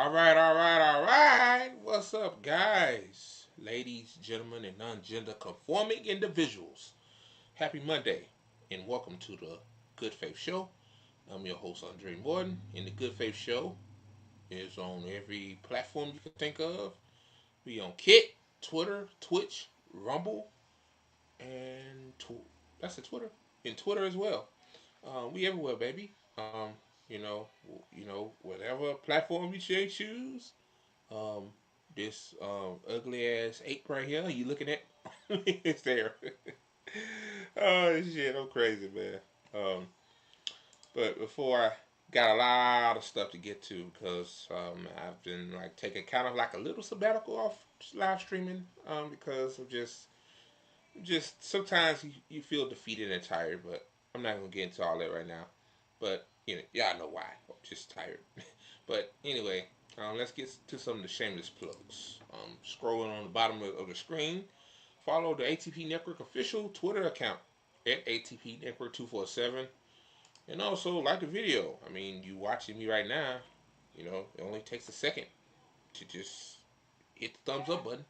All right. What's up, guys, ladies, gentlemen, and non-gender conforming individuals? Happy Monday, and welcome to the Good Faith Show. I'm your host, Andre Morton, and the Good Faith Show is on every platform you can think of. We on Kit, Twitter, Twitch, Rumble, and that's the Twitter, and Twitter as well. We everywhere, baby. You know, whatever platform you should choose. Um, this ugly ass ape right here you looking at, it's there. Oh shit, I'm crazy, man. Um, but before I got a lot of stuff to get to because I've been like taking kind of like a little sabbatical off live streaming because of just sometimes you feel defeated and tired, but I'm not gonna get into all that right now. But y'all know why. I'm just tired. But anyway, let's get to some of the shameless plugs. Scrolling on the bottom of the screen, follow the ATP Network official Twitter account at ATP Network 247, and also like the video. I mean, you watching me right now. It only takes a second to just hit the thumbs up button.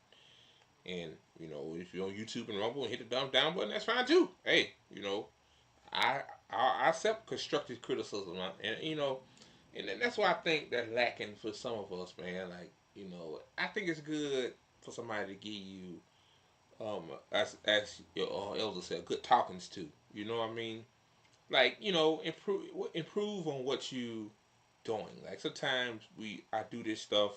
And if you're on YouTube and Rumble and hit the thumbs down button, that's fine too. Hey, I I accept constructive criticism, and that's why I think that's lacking for some of us, man. Like, I think it's good for somebody to give you, as your elder said, good talkings to. You know what I mean? Like, improve on what you doing. Like sometimes I do this stuff.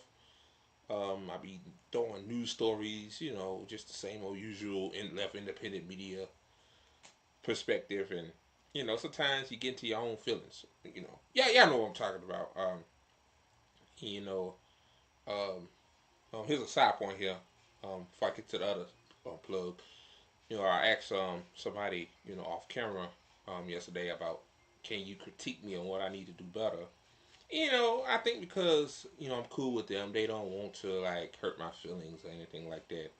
I be throwing news stories, just the same old usual in left independent media perspective, and sometimes you get into your own feelings. Yeah, I know what I'm talking about. You know, um, here's a side point here. Before I get to the other plug, I asked somebody off camera yesterday about can you critique me on what I need to do better. I think because I'm cool with them, they don't want to like hurt my feelings or anything like that.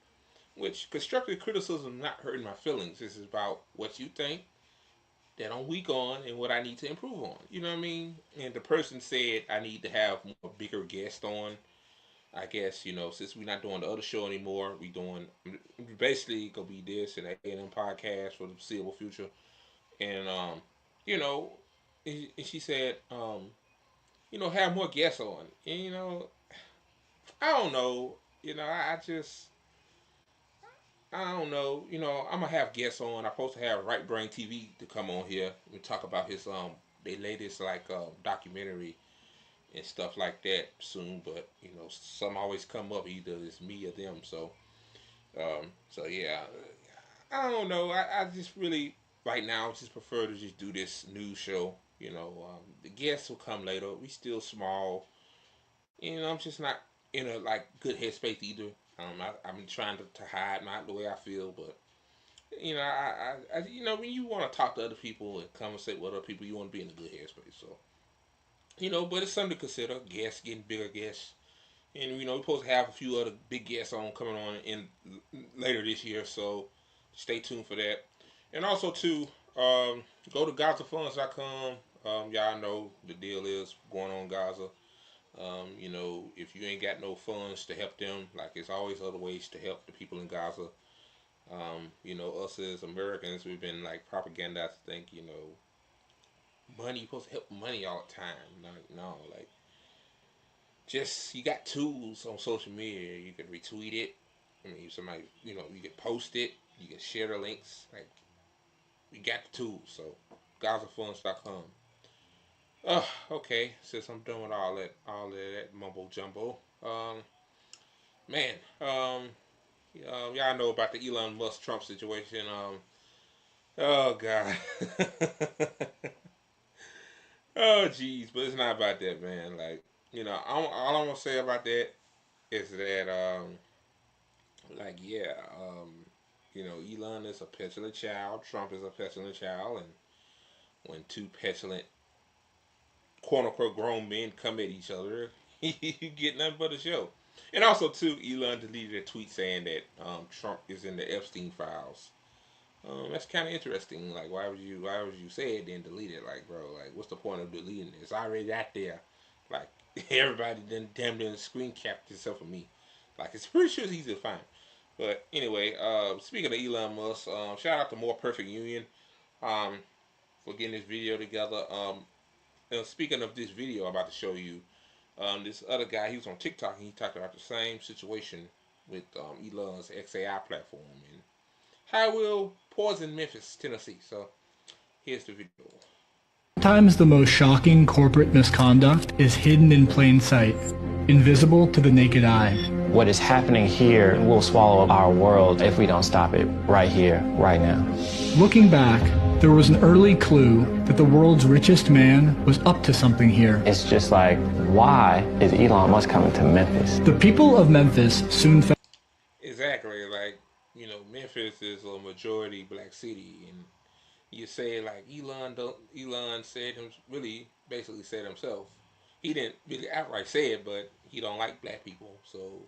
Which constructive criticism not hurting my feelings. This is about what you think that I'm weak on and what I need to improve on. You know what I mean? And the person said I need to have more bigger guests on. I guess since we're not doing the other show anymore, we doing basically gonna be this and A&M podcast for the foreseeable future. And you know, and she said have more guests on. And I don't know. I just I don't know. I'm gonna have guests on. I'm supposed to have Right Brain TV to come on here and talk about his their latest like documentary and stuff like that soon. But some always come up either it's me or them. So yeah, I don't know. I just really right now just prefer to just do this news show. The guests will come later. We still small. I'm just not in a like good headspace either. I'm trying to hide not the way I feel, but when you want to talk to other people and conversate with other people, you want to be in a good headspace. So, but it's something to consider. Guests getting bigger guests, and we're supposed to have a few other big guests on coming on in later this year. So, stay tuned for that. And also too, go to GazaFunds.com. Y'all know the deal is going on Gaza. If you ain't got no funds to help them, like it's always other ways to help the people in Gaza. Us as Americans, we've been like propaganda to think, money, you're supposed to help money all the time. No, like, just, you got tools on social media. You can retweet it. I mean, somebody, you can post it. You can share the links. Like, you got the tools. So, GazaFunds.com. Okay. Since I'm done with all of that mumbo jumbo, man, y'all know about the Elon Musk Trump situation. Oh God. Oh jeez, but it's not about that, man. Like, all I'm gonna say about that is that, like, yeah, Elon is a petulant child. Trump is a petulant child, and when two petulant, quote unquote, grown men come at each other, you get nothing but a show. And also, too, Elon deleted a tweet saying that Trump is in the Epstein files. That's kind of interesting. Like, why would you say it then delete it? Like, bro, like, what's the point of deleting it? It's already out there. Like, everybody then damn near screen capped except for me. Like it's pretty sure it's easy to find. But anyway, speaking of Elon Musk, shout out to More Perfect Union um, for getting this video together. Speaking of this video I'm about to show you, this other guy, he was on TikTok and he talked about the same situation with Elon's XAI platform and how it will poison Memphis, Tennessee. So here's the video. Sometimes the most shocking corporate misconduct is hidden in plain sight, invisible to the naked eye. What is happening here will swallow our world if we don't stop it right here, right now. Looking back, there was an early clue that the world's richest man was up to something here. It's just like, why is Elon Musk coming to Memphis? The people of Memphis soon found... Exactly, like, you know, Memphis is a majority black city, and you say like Elon said him really basically said himself. He didn't really outright say it, but he don't like black people. So,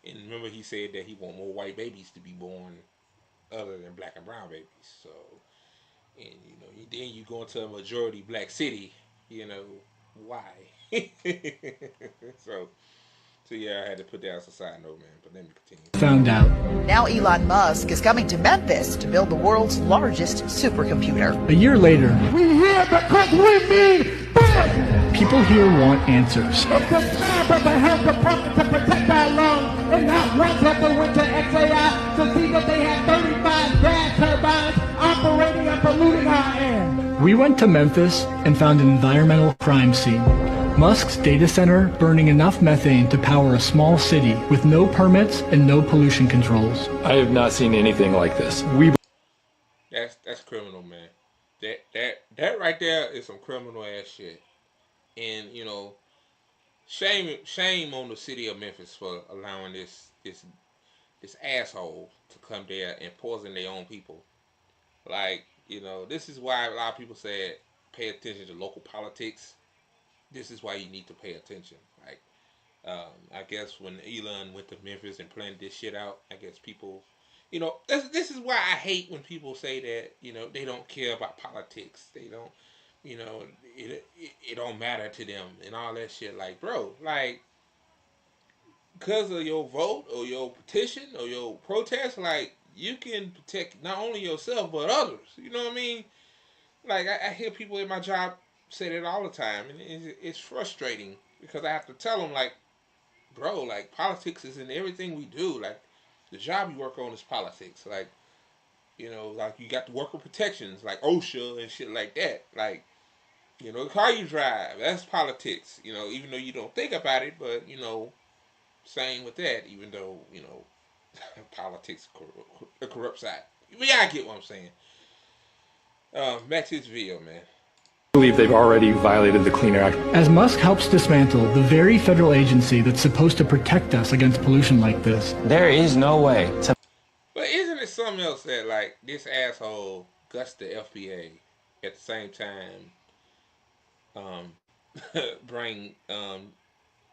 and remember he said that he want more white babies to be born other than black and brown babies. So, and you know, then you go into a majority black city. You know why? so yeah, I had to put that as a side note, man. But let me continue. Found out. Now Elon Musk is coming to Memphis to build the world's largest supercomputer. A year later, We here because we need blood. people here want answers. It's the job of the health department to protect our lungs and not once have to went to XAI to see that they had 35 gas turbines operating and polluting our air. We went to Memphis and found an environmental crime scene. Musk's data center burning enough methane to power a small city with no permits and no pollution controls. I have not seen anything like this. That's criminal, man. That right there is some criminal ass shit. And you know, shame on the city of Memphis for allowing this asshole to come there and poison their own people. Like, you know, this is why a lot of people said pay attention to local politics. This is why you need to pay attention. Like, I guess when Elon went to Memphis and planned this shit out, I guess people, you know, this is why I hate when people say that, you know, they don't care about politics. They don't, you know, it don't matter to them and all that shit. Like, bro, like, because of your vote or your petition or your protest, like, you can protect not only yourself but others. You know what I mean? Like, I hear people in my job say that all the time, and it's frustrating because I have to tell them, like, bro, like, politics is in everything we do. Like, the job you work on is politics. Like, you know, like, you got the worker protections, like OSHA and shit like that. Like, you know, the car you drive, that's politics. You know, even though you don't think about it, but, you know, same with that, even though, you know, politics a corrupt side. But yeah, I get what I'm saying. Back to this video, man. I believe they've already violated the Clean Air Act. As Musk helps dismantle the very federal agency that's supposed to protect us against pollution like this. There is no way to... But isn't it something else that, like, this asshole guts the FBA at the same time bring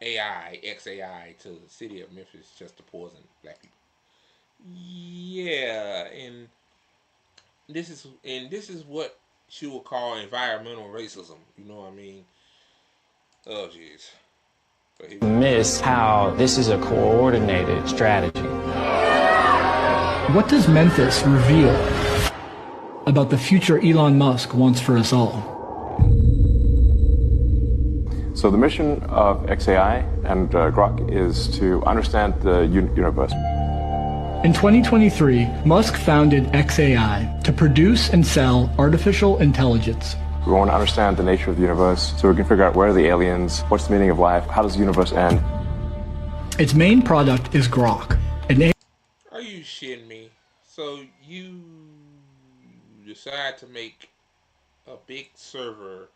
XAI to the city of Memphis just to poison black people? Yeah, and this is what you would call environmental racism. You know what I mean? Oh, jeez. miss how this is a coordinated strategy. What does Memphis reveal about the future Elon Musk wants for us all? So the mission of XAI and Grok is to understand the universe. In 2023, Musk founded XAI to produce and sell artificial intelligence. We want to understand the nature of the universe so we can figure out where are the aliens, what's the meaning of life, how does the universe end. Its main product is Grok. Are you shitting me? So you decide to make a big server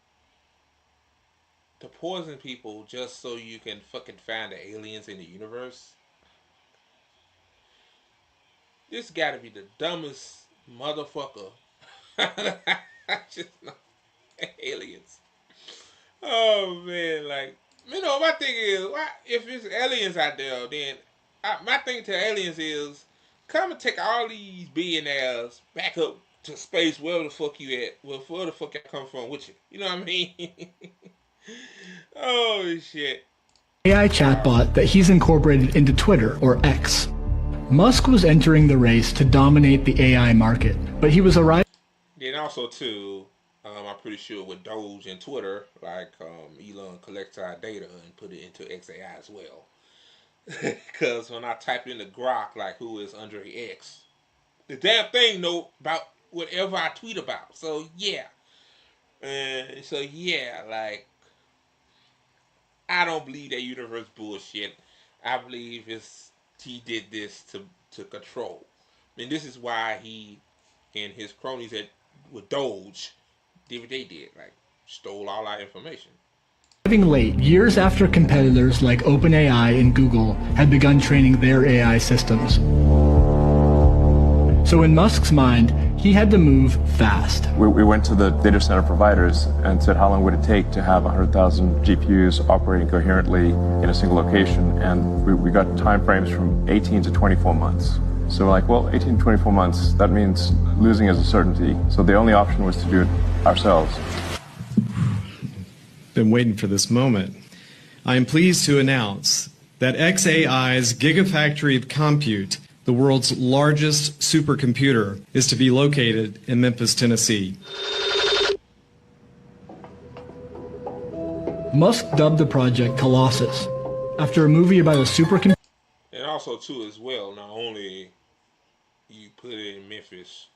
to poison people just so you can fucking find the aliens in the universe? This gotta be the dumbest motherfucker. I just know. Aliens. Oh man, like, you know, my thing is, why, if it's aliens out there, then my thing to aliens is, come and take all these billionaires back up to space, wherever the fuck you at, wherever the fuck I come from with you. You know what I mean? Oh shit. AI chatbot that he's incorporated into Twitter, or X. Musk was entering the race to dominate the AI market, but he was arriving. Then also too, I'm pretty sure with Doge and Twitter, like Elon collects our data and put it into XAI as well. Because when I type in the Grok, like who is Andre X, the damn thing know about whatever I tweet about. So yeah, like I don't believe that universe bullshit. I believe he did this to control. And this is why he and his cronies with Doge did what they did, like stole all our information. Arriving late, years after competitors like OpenAI and Google had begun training their AI systems. So in Musk's mind, he had to move fast. We went to the data center providers and said how long would it take to have 100,000 GPUs operating coherently in a single location, and we got time frames from 18 to 24 months. So we're like, well, 18 to 24 months, that means losing is a certainty. So the only option was to do it ourselves. Been waiting for this moment. I am pleased to announce that xAI's Gigafactory of Compute, the world's largest supercomputer, is to be located in Memphis, Tennessee. Musk dubbed the project Colossus, after a movie about a supercomputer. And also too, as well, not only you put it in Memphis,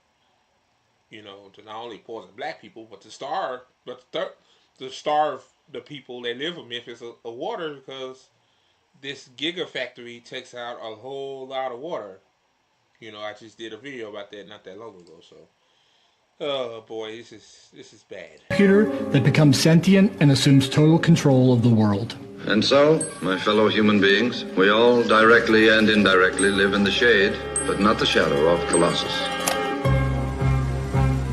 you know, to not only poison black people, but to starve the people that live in Memphis of water, because this gigafactory takes out a whole lot of water. You know, I just did a video about that not that long ago. So, oh boy, this is bad. Computer that becomes sentient and assumes total control of the world. And so, my fellow human beings, we all directly and indirectly live in the shade, but not the shadow of Colossus.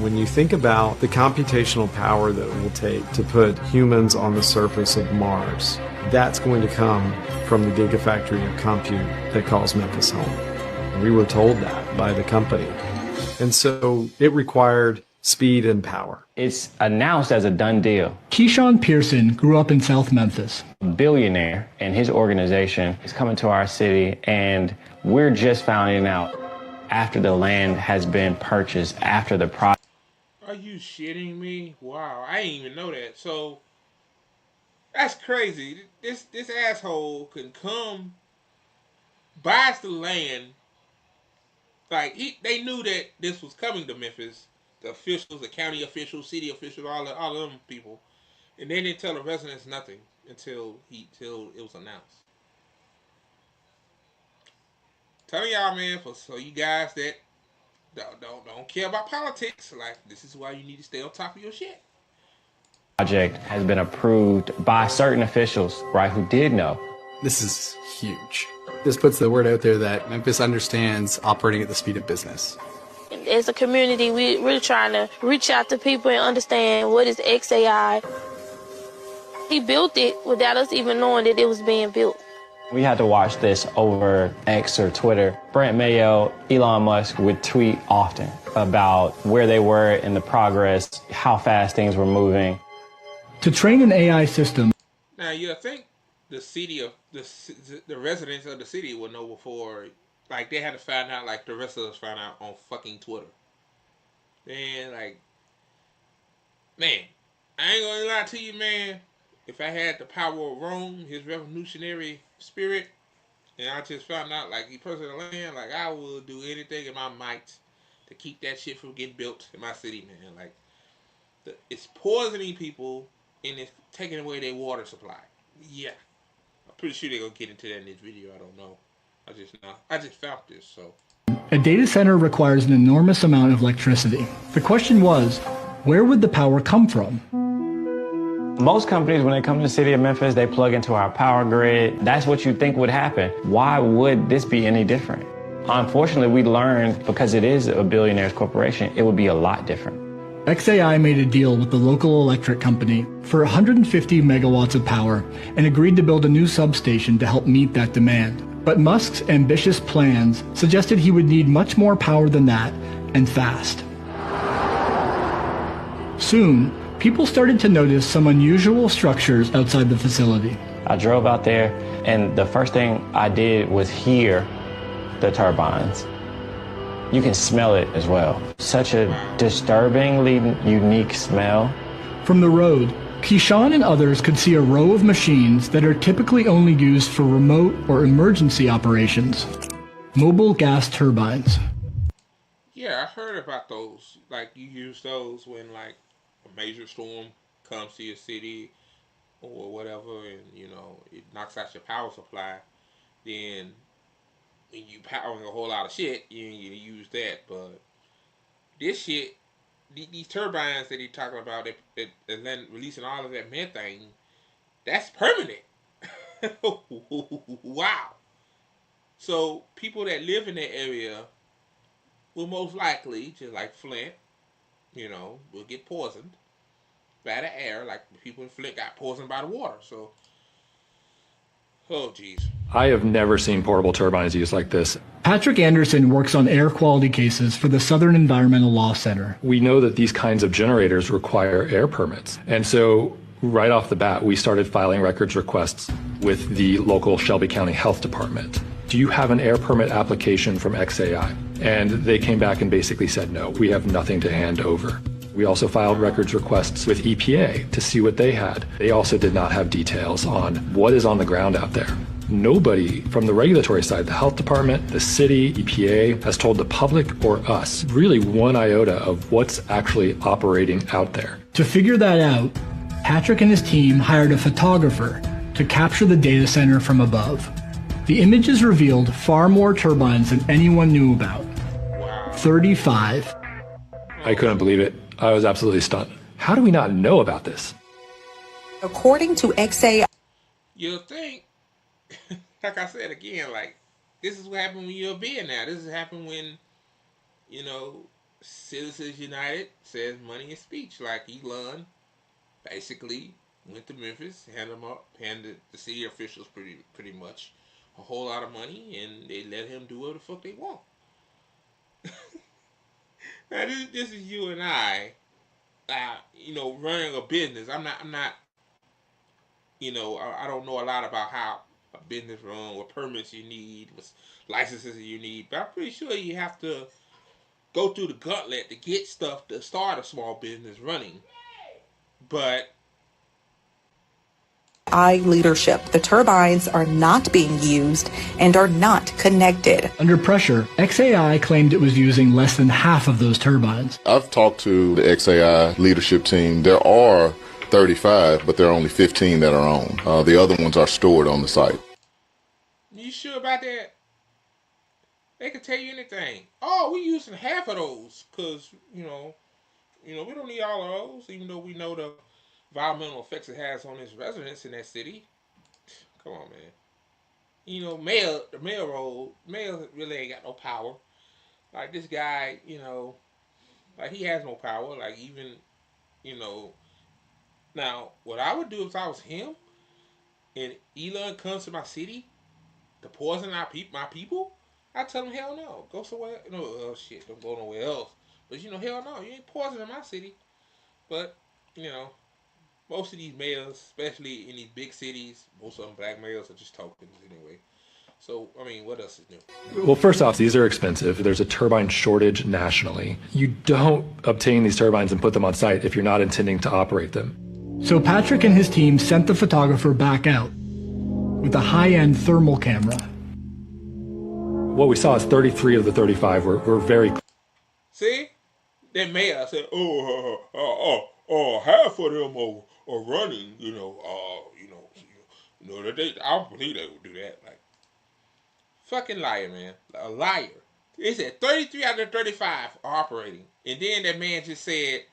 When you think about the computational power that it will take to put humans on the surface of Mars, that's going to come from the Gigafactory of Compute that calls Memphis home. We were told that by the company. And so it required speed and power. It's announced as a done deal. Keyshawn Pearson grew up in South Memphis. A billionaire and his organization is coming to our city, and we're just finding out after the land has been purchased, after the project. Are you shitting me? Wow, I didn't even know that. So that's crazy. This asshole can come, buys the land. Like they knew that this was coming to Memphis. The officials, the county officials, city officials, all of them people, and they didn't tell the residents nothing until it was announced. Telling y'all, man, so you guys that don't care about politics, like, this is why you need to stay on top of your shit. Project has been approved by certain officials, right, who did know. This is huge. This puts the word out there that Memphis understands operating at the speed of business. As a community, we're trying to reach out to people and understand what is XAI. He built it without us even knowing that it was being built. We had to watch this over X or Twitter. Brent Mayo, Elon Musk would tweet often about where they were in the progress, how fast things were moving. To train an AI system. Now, you think the city of the residents of the city would know before, like, they had to find out, like the rest of us found out on fucking Twitter. And like, man, I ain't gonna lie to you, man. If I had the power of Rome, his revolutionary spirit, and I just found out, like, he president of the land, like, I will do anything in my might to keep that shit from getting built in my city, man. Like, it's poisoning people and it's taking away their water supply. Yeah, I'm pretty sure they're gonna get into that in this video. I don't know. I just found this, so. A data center requires an enormous amount of electricity. The question was, where would the power come from? Most companies, when they come to the city of Memphis, they plug into our power grid. That's what you think would happen. Why would this be any different? Unfortunately, we learned, because it is a billionaire's corporation, it would be a lot different. XAI made a deal with the local electric company for 150 megawatts of power and agreed to build a new substation to help meet that demand. But Musk's ambitious plans suggested he would need much more power than that, and fast. Soon, people started to notice some unusual structures outside the facility. I drove out there, and the first thing I did was hear the turbines. You can smell it as well. Such a disturbingly unique smell. From the road, Keyshawn and others could see a row of machines that are typically only used for remote or emergency operations. Mobile gas turbines. Yeah, I heard about those. Like, you use those when, like, a major storm comes to your city or whatever, and, you know, it knocks out your power supply. Then, when you powering a whole lot of shit, you use that. But this shit, these turbines that he's talking about, and then releasing all of that methane, that's permanent. Wow. So people that live in that area will most likely, just like Flint, you know, will get poisoned by the air, like the people in Flint got poisoned by the water. So, oh jeez. I have never seen portable turbines used like this. Patrick Anderson works on air quality cases for the Southern Environmental Law Center. We know that these kinds of generators require air permits. And so right off the bat, we started filing records requests with the local Shelby County Health Department. Do you have an air permit application from XAI? And they came back and basically said, no, we have nothing to hand over. We also filed records requests with EPA to see what they had. They also did not have details on what is on the ground out there. Nobody from the regulatory side, the health department, the city, EPA, has told the public or us really one iota of what's actually operating out there. To figure that out, Patrick and his team hired a photographer to capture the data center from above. The images revealed far more turbines than anyone knew about. 35. I couldn't believe it. I was absolutely stunned. How do we not know about this? According to XAI, You'll think, like I said again, like, this is what happened when you're a billionaire. This has happened when, you know, Citizens United says money is speech. Like, Elon basically went to Memphis, handed the city officials pretty much a whole lot of money, and they let him do whatever the fuck they want. Now this is you and I, you know, running a business. I'm not, you know, I don't know a lot about how a business runs, what permits you need, what licenses you need, but I'm pretty sure you have to go through the gauntlet to get stuff to start a small business running. But leadership, the turbines are not being used and are not connected. Under pressure, XAI claimed it was using less than half of those turbines. I've talked to the XAI leadership team. There are 35, but there are only 15 that are on. The other ones are stored on the site. You sure about that? They can tell you anything. Oh, we're using half of those because, you know, we don't need all of those, even though we know the environmental effects it has on its residents in that city. Come on, man. You know, the mayor really ain't got no power. Like, this guy, you know, like, he has no power. Like, even, you know, now, what I would do if I was him and Elon comes to my city to poison my people, I'd tell him, hell no, go somewhere. No, oh shit, don't go nowhere else. But, you know, hell no, you ain't poisoning my city. But, you know, most of these mayors, especially in these big cities, most of them black mayors are just tokens anyway. So, I mean, what else is new? Well, first off, these are expensive. There's a turbine shortage nationally. You don't obtain these turbines and put them on site if you're not intending to operate them. So Patrick and his team sent the photographer back out with a high-end thermal camera. What we saw is 33 of the 35 were very close. See? That mayor said, half of them are running, I don't believe they would do that. Like, fucking liar, man. A liar. They said 33 out of the 35 are operating. And then that man just said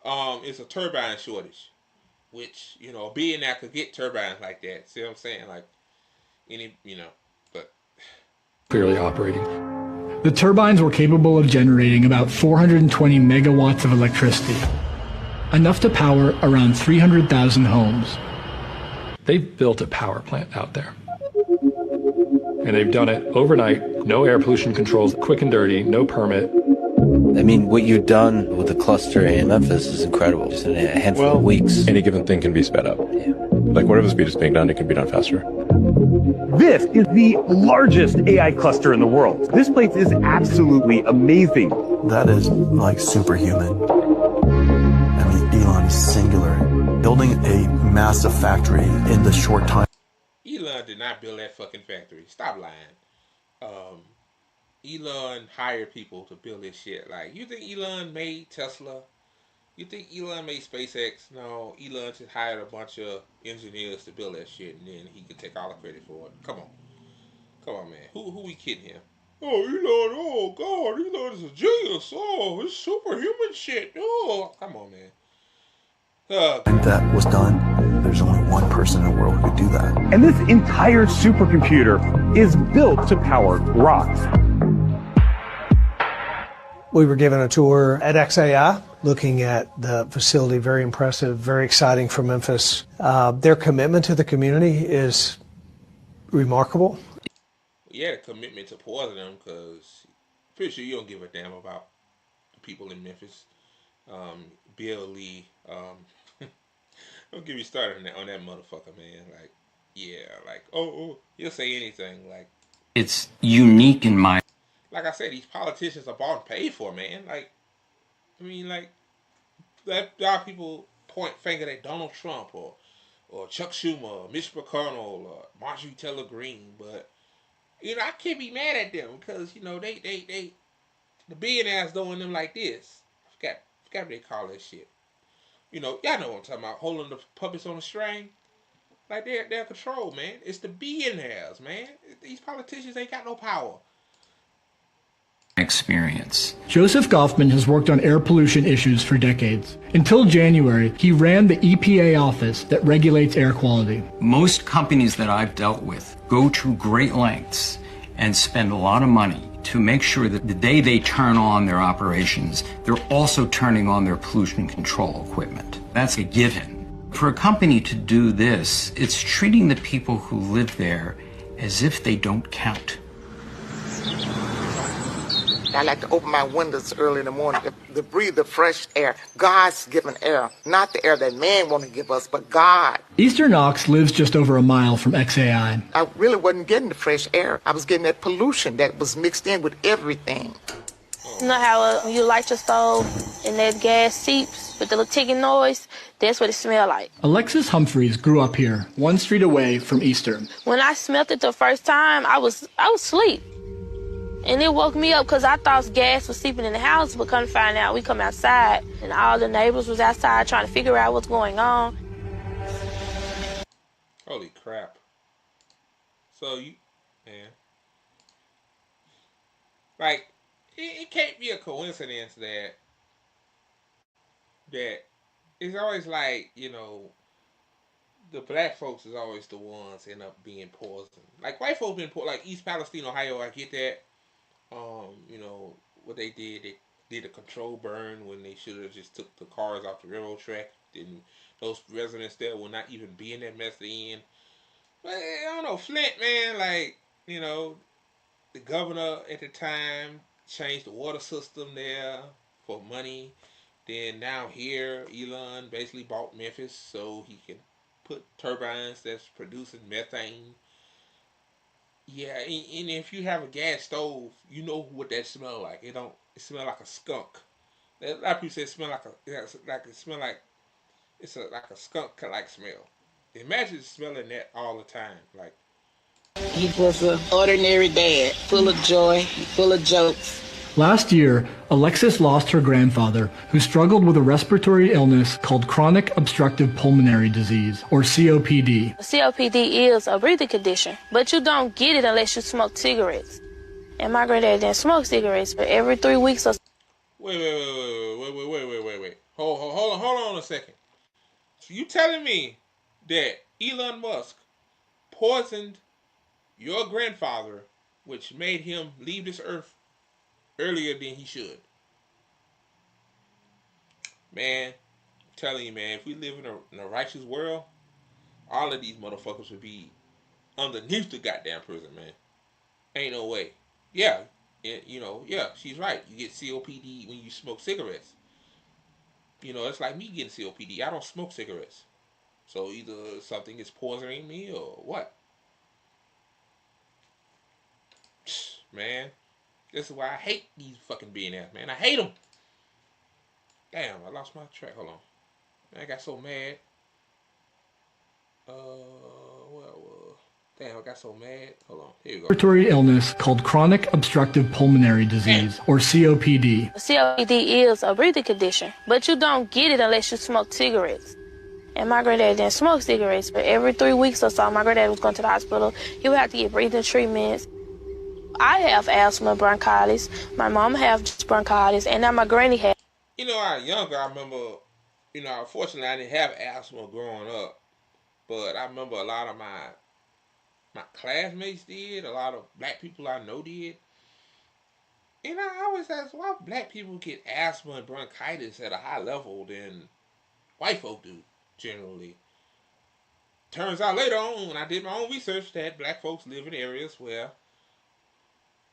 it's a turbine shortage. Which, you know, a billionaire could get turbines like that. See what I'm saying? Like, but clearly operating. The turbines were capable of generating about 420 megawatts of electricity, enough to power around 300,000 homes. They've built a power plant out there. And they've done it overnight, no air pollution controls, quick and dirty, no permit. I mean, what you've done with the cluster in Memphis is incredible. Just in a handful of weeks. Any given thing can be sped up. Yeah. Like whatever speed is being done, it can be done faster. This is the largest AI cluster in the world. This place is absolutely amazing. That is like superhuman. I mean, Elon is singular. Building a massive factory in the short time. Elon did not build that fucking factory. Stop lying. Elon hired people to build this shit. Like, you think Elon made Tesla? You think Elon made SpaceX? No, Elon just hired a bunch of engineers to build that shit, and then he could take all the credit for it. Come on, man. Who we kidding here? Oh, Elon! Oh God, Elon is a genius. Oh, it's superhuman shit. Oh, come on, man. And that was done. There's only one person in the world who could do that. And this entire supercomputer is built to power rocks. We were given a tour at XAI, looking at the facility. Very impressive, very exciting for Memphis. Their commitment to the community is remarkable. He had a commitment to poison them because pretty sure you don't give a damn about the people in Memphis. Bill Lee, don't get me started on that motherfucker, man. Like, yeah, like, oh, he'll say anything. Like, it's unique in my. Like I said, these politicians are bought and paid for, man. Like, I mean, like, that a lot of people point finger at Donald Trump or Chuck Schumer or Mitch McConnell or Marjorie Taylor Greene, but you know, I can't be mad at them because you know they the billionaires doing them like this. Forgot what they call that shit. You know, y'all know what I'm talking about, holding the puppets on a string. Like they're in control, man. It's the billionaires, man. These politicians ain't got no power. Experience. Joseph Goffman has worked on air pollution issues for decades. Until January, he ran the EPA office that regulates air quality. Most companies that I've dealt with go to great lengths and spend a lot of money to make sure that the day they turn on their operations, they're also turning on their pollution control equipment. That's a given. For a company to do this, it's treating the people who live there as if they don't count. I like to open my windows early in the morning to breathe the fresh air, God's given air, not the air that man want to give us, but God. Easter Knox lives just over a mile from XAI. I really wasn't getting the fresh air. I was getting that pollution that was mixed in with everything. You know how you light your stove and that gas seeps with the little ticking noise? That's what it smelled like. Alexis Humphreys grew up here, one street away from Easter. When I smelled it the first time, I was asleep. And it woke me up because I thought gas was seeping in the house, but couldn't find out. We come outside, and all the neighbors was outside trying to figure out what's going on. Holy crap. So man. Like, it can't be a coincidence that it's always like, you know, the black folks is always the ones end up being poisoned. Like, white folks been poisoned. Like, East Palestine, Ohio, I get that. You know, what they did a control burn when they should have just took the cars off the railroad track. Then those residents there will not even be in that mess they're in. But I don't know, Flint, man, like, you know, the governor at the time changed the water system there for money. Then now here, Elon basically bought Memphis so he can put turbines that's producing methane. Yeah, and if you have a gas stove, you know what that smell like. It smell like a skunk. A lot of people say it smell like like a skunk like smell. Imagine smelling that all the time. Like, he was an ordinary dad, full of joy, full of jokes. Last year, Alexis lost her grandfather, who struggled with a respiratory illness called chronic obstructive pulmonary disease, or COPD. COPD is a breathing condition, but you don't get it unless you smoke cigarettes. And my granddad didn't smoke cigarettes, but every 3 weeks or so. Wait. Hold on a second. So you telling me that Elon Musk poisoned your grandfather, which made him leave this earth earlier than he should? Man, I'm telling you, man, if we live in a righteous world, all of these motherfuckers would be underneath the goddamn prison, man. Ain't no way. Yeah, she's right. You get COPD when you smoke cigarettes. You know, it's like me getting COPD. I don't smoke cigarettes. So either something is poisoning me or what? Man, this is why I hate these fucking billionaires, man. I hate them. Damn, I lost my track. Hold on. Man, I got so mad. Damn, I got so mad. Hold on. Here you go. Respiratory illness called chronic obstructive pulmonary disease, or COPD. COPD is a breathing condition, but you don't get it unless you smoke cigarettes. And my granddad didn't smoke cigarettes, but every 3 weeks or so, my granddad was going to the hospital. He would have to get breathing treatments. I have asthma, bronchitis. My mom has bronchitis, and now my granny has. You know, I was younger. I remember, you know, unfortunately, I didn't have asthma growing up, but I remember a lot of my classmates did. A lot of black people I know did. And I always ask, why black people get asthma and bronchitis at a high level than white folk do, generally. Turns out later on, when I did my own research, that black folks live in areas where,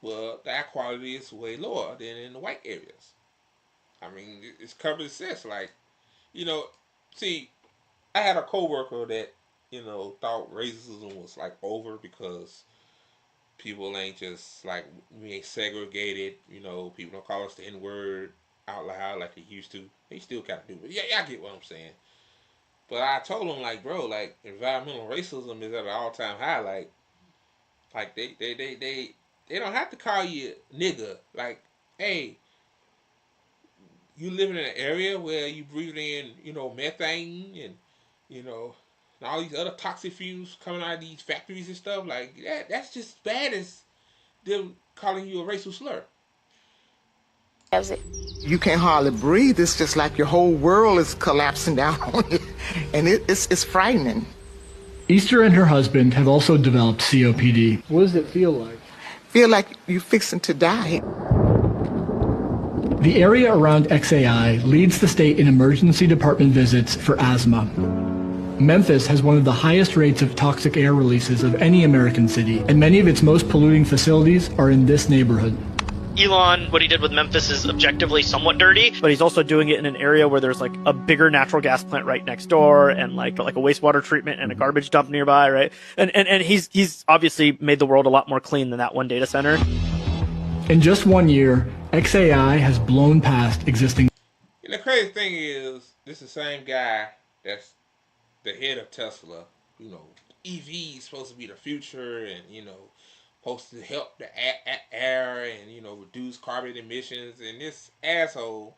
well, the air quality is way lower than in the white areas. I mean, it's common sense. Like, you know, see, I had a coworker that, you know, thought racism was like over because people ain't just like, we ain't segregated. You know, people don't call us the N-word out loud like they used to. They still kind of do, but yeah, I get what I'm saying. But I told him, like, bro, like, environmental racism is at an all-time high. Like they don't have to call you nigga. Like, hey, you living in an area where you breathe in, you know, methane and, you know, and all these other toxic fumes coming out of these factories and stuff. Like, that's just as bad as them calling you a racial slur. You can't hardly breathe. It's just like your whole world is collapsing down on you. And it's frightening. Easter and her husband have also developed COPD. What does it feel like? Feel like you're fixing to die. The area around XAI leads the state in emergency department visits for asthma. Memphis has one of the highest rates of toxic air releases of any American city, and many of its most polluting facilities are in this neighborhood. Elon, what he did with Memphis is objectively somewhat dirty, but he's also doing it in an area where there's like a bigger natural gas plant right next door and like a wastewater treatment and a garbage dump nearby, right? And he's obviously made the world a lot more clean than that one data center. In just 1 year, XAI has blown past existing. And the crazy thing is, this is the same guy that's the head of Tesla. You know, EV is supposed to be the future, and, you know, supposed to help the air and, you know, reduce carbon emissions. And this asshole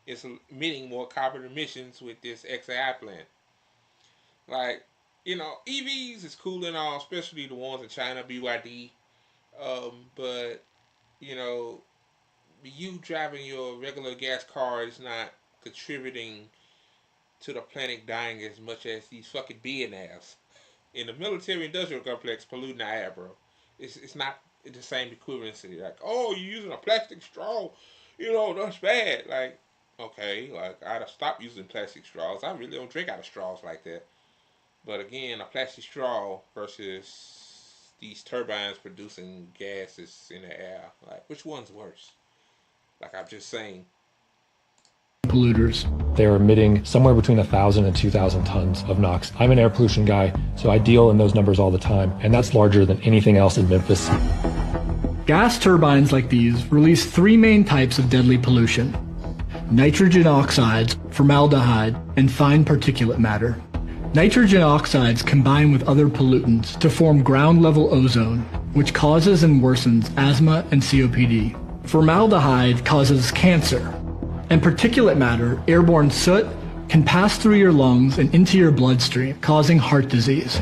is emitting more carbon emissions with this XAI plant. Like, you know, EVs is cool and all, especially the ones in China, BYD. But, you know, you driving your regular gas car is not contributing to the planet dying as much as these fucking billionaires in the military-industrial complex polluting the air, bro. It's not the same equivalency. Like, oh, you're using a plastic straw, you know, that's bad. Like, okay, like, I'd have stopped using plastic straws. I really don't drink out of straws like that. But again, a plastic straw versus these turbines producing gases in the air. Like, which one's worse? Like, I'm just saying. Polluters. They're emitting somewhere between 1,000 and 2,000 tons of NOx. I'm an air pollution guy, so I deal in those numbers all the time, and that's larger than anything else in Memphis. Gas turbines like these release 3 main types of deadly pollution: nitrogen oxides, formaldehyde, and fine particulate matter. Nitrogen oxides combine with other pollutants to form ground-level ozone, which causes and worsens asthma and COPD. Formaldehyde causes cancer, and particulate matter, airborne soot, can pass through your lungs and into your bloodstream, causing heart disease.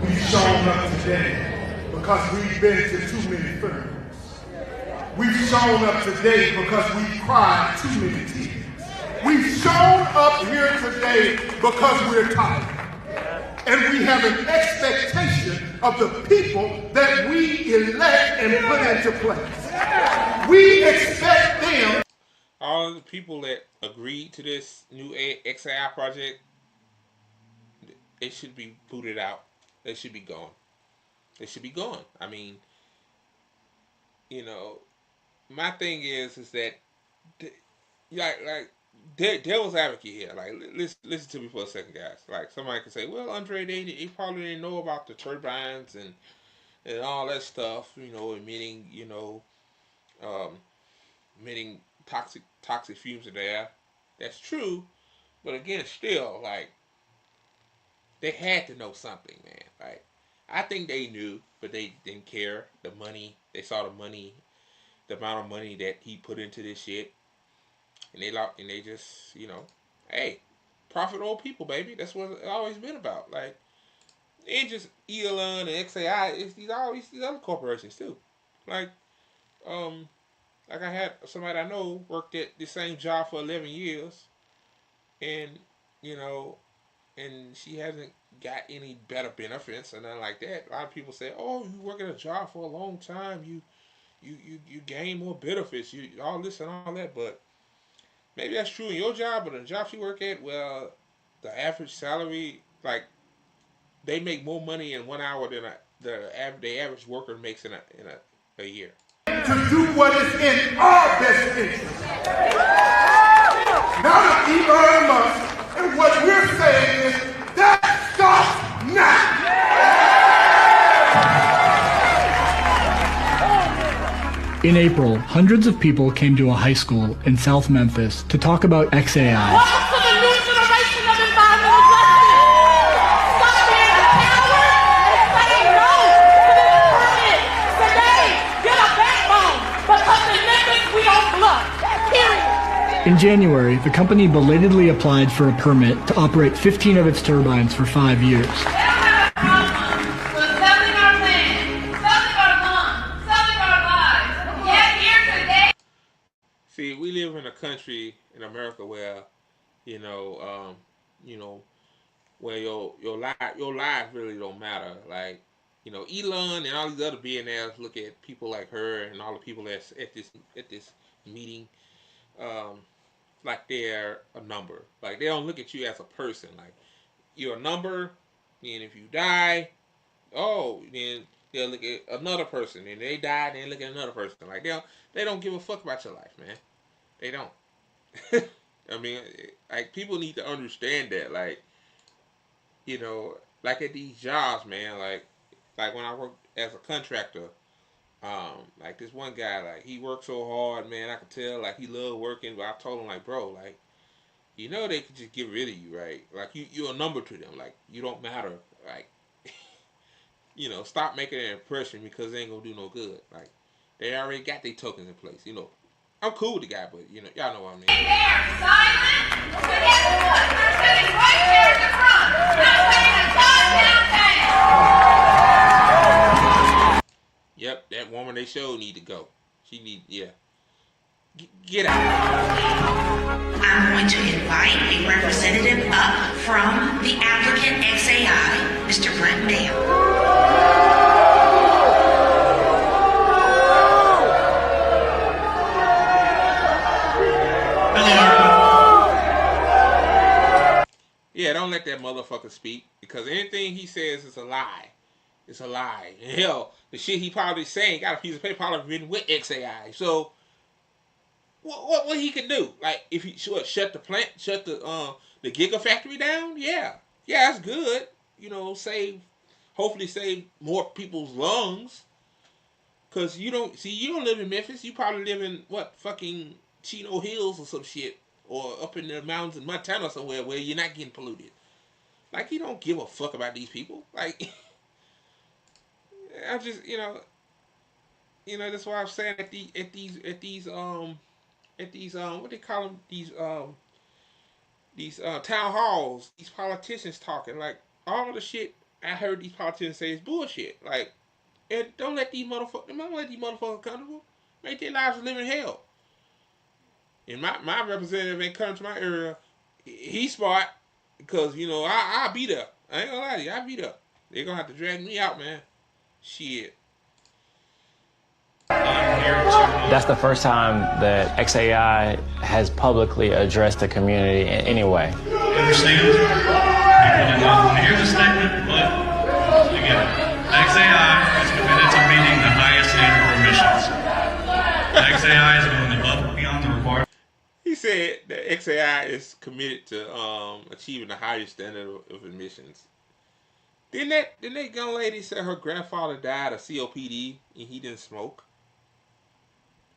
We've shown up today because we've been to too many funerals. We've shown up today because we've cried too many tears. We've shown up here today because we're tired. And we have an expectation of the people that we elect and put into place. We expect them. All the people that agreed to this new XAI project, it should be booted out. They should be gone. They should be gone. I mean, you know, my thing is that, like, devil's advocate here. Like, listen to me for a second, guys. Like, somebody can say, well, Andre, they probably didn't know about the turbines and all that stuff, emitting, um, emitting toxic fumes in the air. That's true, but again, still, like, they had to know something, man. Like, I think they knew, but they didn't care. The money, they saw the money, the amount of money that he put into this shit, and they just, hey, profit all people, baby. That's what it's always been about. Like, it ain't just Elon and XAI. It's these other corporations too. Like, like I had somebody I know worked at the same job for 11 years, and and she hasn't got any better benefits or nothing like that. A lot of people say, "Oh, you work at a job for a long time, you gain more benefits, you all this and all that." But maybe that's true in your job, but in the job you work at, well, the average salary, like, they make more money in 1 hour than the average worker makes in a year. To do what is in our best interest. Not Elon Musk. And what we're saying is that stops now. In April, hundreds of people came to a high school in South Memphis to talk about XAI. Welcome to the new generation of environmental justice. Stop being a coward and say no to this permit. Today, get a backbone, because in Memphis we don't bluff. Period. In January, the company belatedly applied for a permit to operate 15 of its turbines for 5 years. See, we live in a country in America where, where your life really don't matter. Like, Elon and all these other billionaires look at people like her and all the people that's at this meeting, like they're a number. Like, they don't look at you as a person. Like, you're a number, and if you die, then they'll look at another person, and they die, then look at another person. Like, they don't give a fuck about your life, man. They don't. I mean, like, people need to understand that. Like, like at these jobs, man. Like when I worked as a contractor, like this one guy, like, he worked so hard, man. I could tell, like, he loved working. But I told him, like, bro, like, they could just get rid of you, right? Like, you're a number to them. Like, you don't matter. Like, stop making an impression, because they ain't gonna do no good. Like, they already got their tokens in place. I'm cool with the guy, but y'all know what I mean. Hey there, silent. But guess what? They're sitting right there in the front, not saying a goddamn thing. Yep, that woman they showed need to go. She need, get out. I'm going to invite a representative up from the applicant XAI, Mr. Brent Bale. Yeah, don't let that motherfucker speak, because anything he says is a lie. It's a lie. And hell, the shit he probably saying got a piece of paper probably written with XAI. So what he could do? Like, if he shut the plant, shut the gigafactory down? Yeah, that's good. Hopefully save more people's lungs. Cause you don't live in Memphis. You probably live in fucking Chino Hills or some shit. Or up in the mountains in Montana somewhere where you're not getting polluted. Like, you don't give a fuck about these people. Like, I just, that's why I'm saying at these what they call them, these town halls, these politicians talking, like, all the shit I heard these politicians say is bullshit. Like, and don't let these motherfuckers accountable. Make their lives live in hell. And my representative ain't coming to my area. He's smart, because I'll be there. I ain't gonna lie to you, I'll be there. They're gonna have to drag me out, man. Shit. That's the first time that XAI has publicly addressed the community in any way. Understand? People did not want to hear the statement, but again, XAI is committed to meeting the highest standard of emissions. XAI is going above and beyond the requirements. said that XAI is committed to achieving the highest standard of emissions. Didn't that young lady say her grandfather died of COPD and he didn't smoke?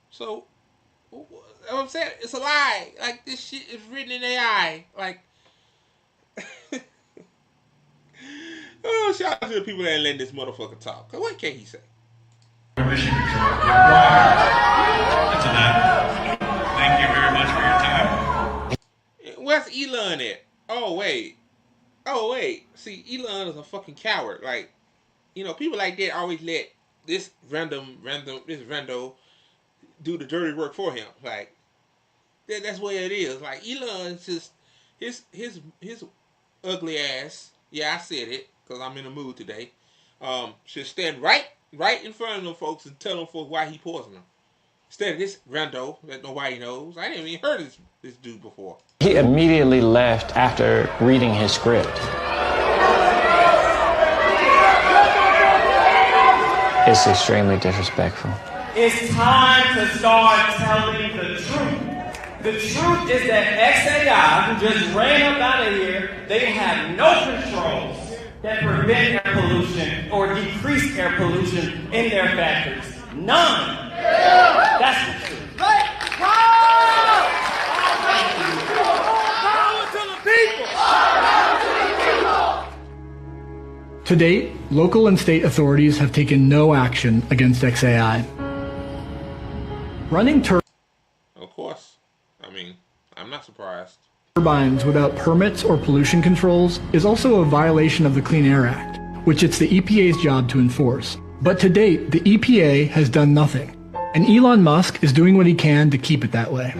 So, I'm saying it's a lie. Like, this shit is written in AI. Like, oh, shout out to the people that let this motherfucker talk. Cause what can he say? Emission control required. That's enough. Thank you very much for your time. Where's Elon at? Oh wait. See, Elon is a fucking coward. Like, you know, people like that always let this rando do the dirty work for him. Like, that's where it is. Like, Elon is just his ugly ass. Yeah, I said it because I'm in the mood today. Should stand right in front of them folks and tell them folks why he poisoned them. Instead of this rando that nobody knows. I didn't even heard this dude before. He immediately left after reading his script. It's extremely disrespectful. It's time to start telling the truth. The truth is that XAI, who just ran up out of here, they have no controls that prevent air pollution or decrease air pollution in their factories. None. That's the truth. To date, local and state authorities have taken no action against XAI. Running Of course. I mean, I'm not surprised. turbines without permits or pollution controls is also a violation of the Clean Air Act, which it's the EPA's job to enforce. But to date, the EPA has done nothing, and Elon Musk is doing what he can to keep it that way.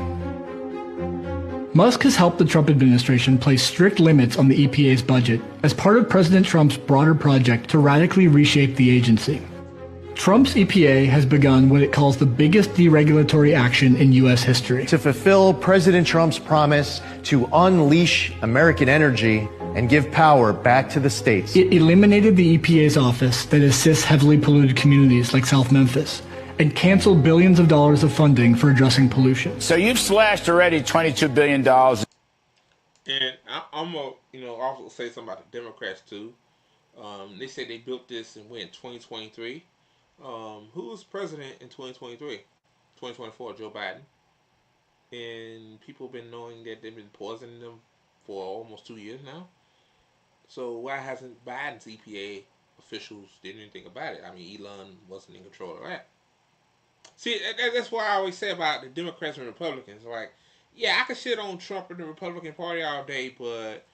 Musk has helped the Trump administration place strict limits on the EPA's budget as part of President Trump's broader project to radically reshape the agency. Trump's EPA has begun what it calls the biggest deregulatory action in U.S. history. To fulfill President Trump's promise to unleash American energy and give power back to the states. It eliminated the EPA's office that assists heavily polluted communities like South Memphis and canceled billions of dollars of funding for addressing pollution. So you've slashed already $22 billion. And I'm going to also say something about the Democrats too. They say they built this in 2023. Who was president in 2023? 2024, Joe Biden. And people have been knowing that they've been poisoning them for almost 2 years now. So why hasn't Biden's EPA officials did anything about it? I mean, Elon wasn't in control of that. See, that's why I always say about the Democrats and Republicans. Like, yeah, I could shit on Trump and the Republican Party all day, but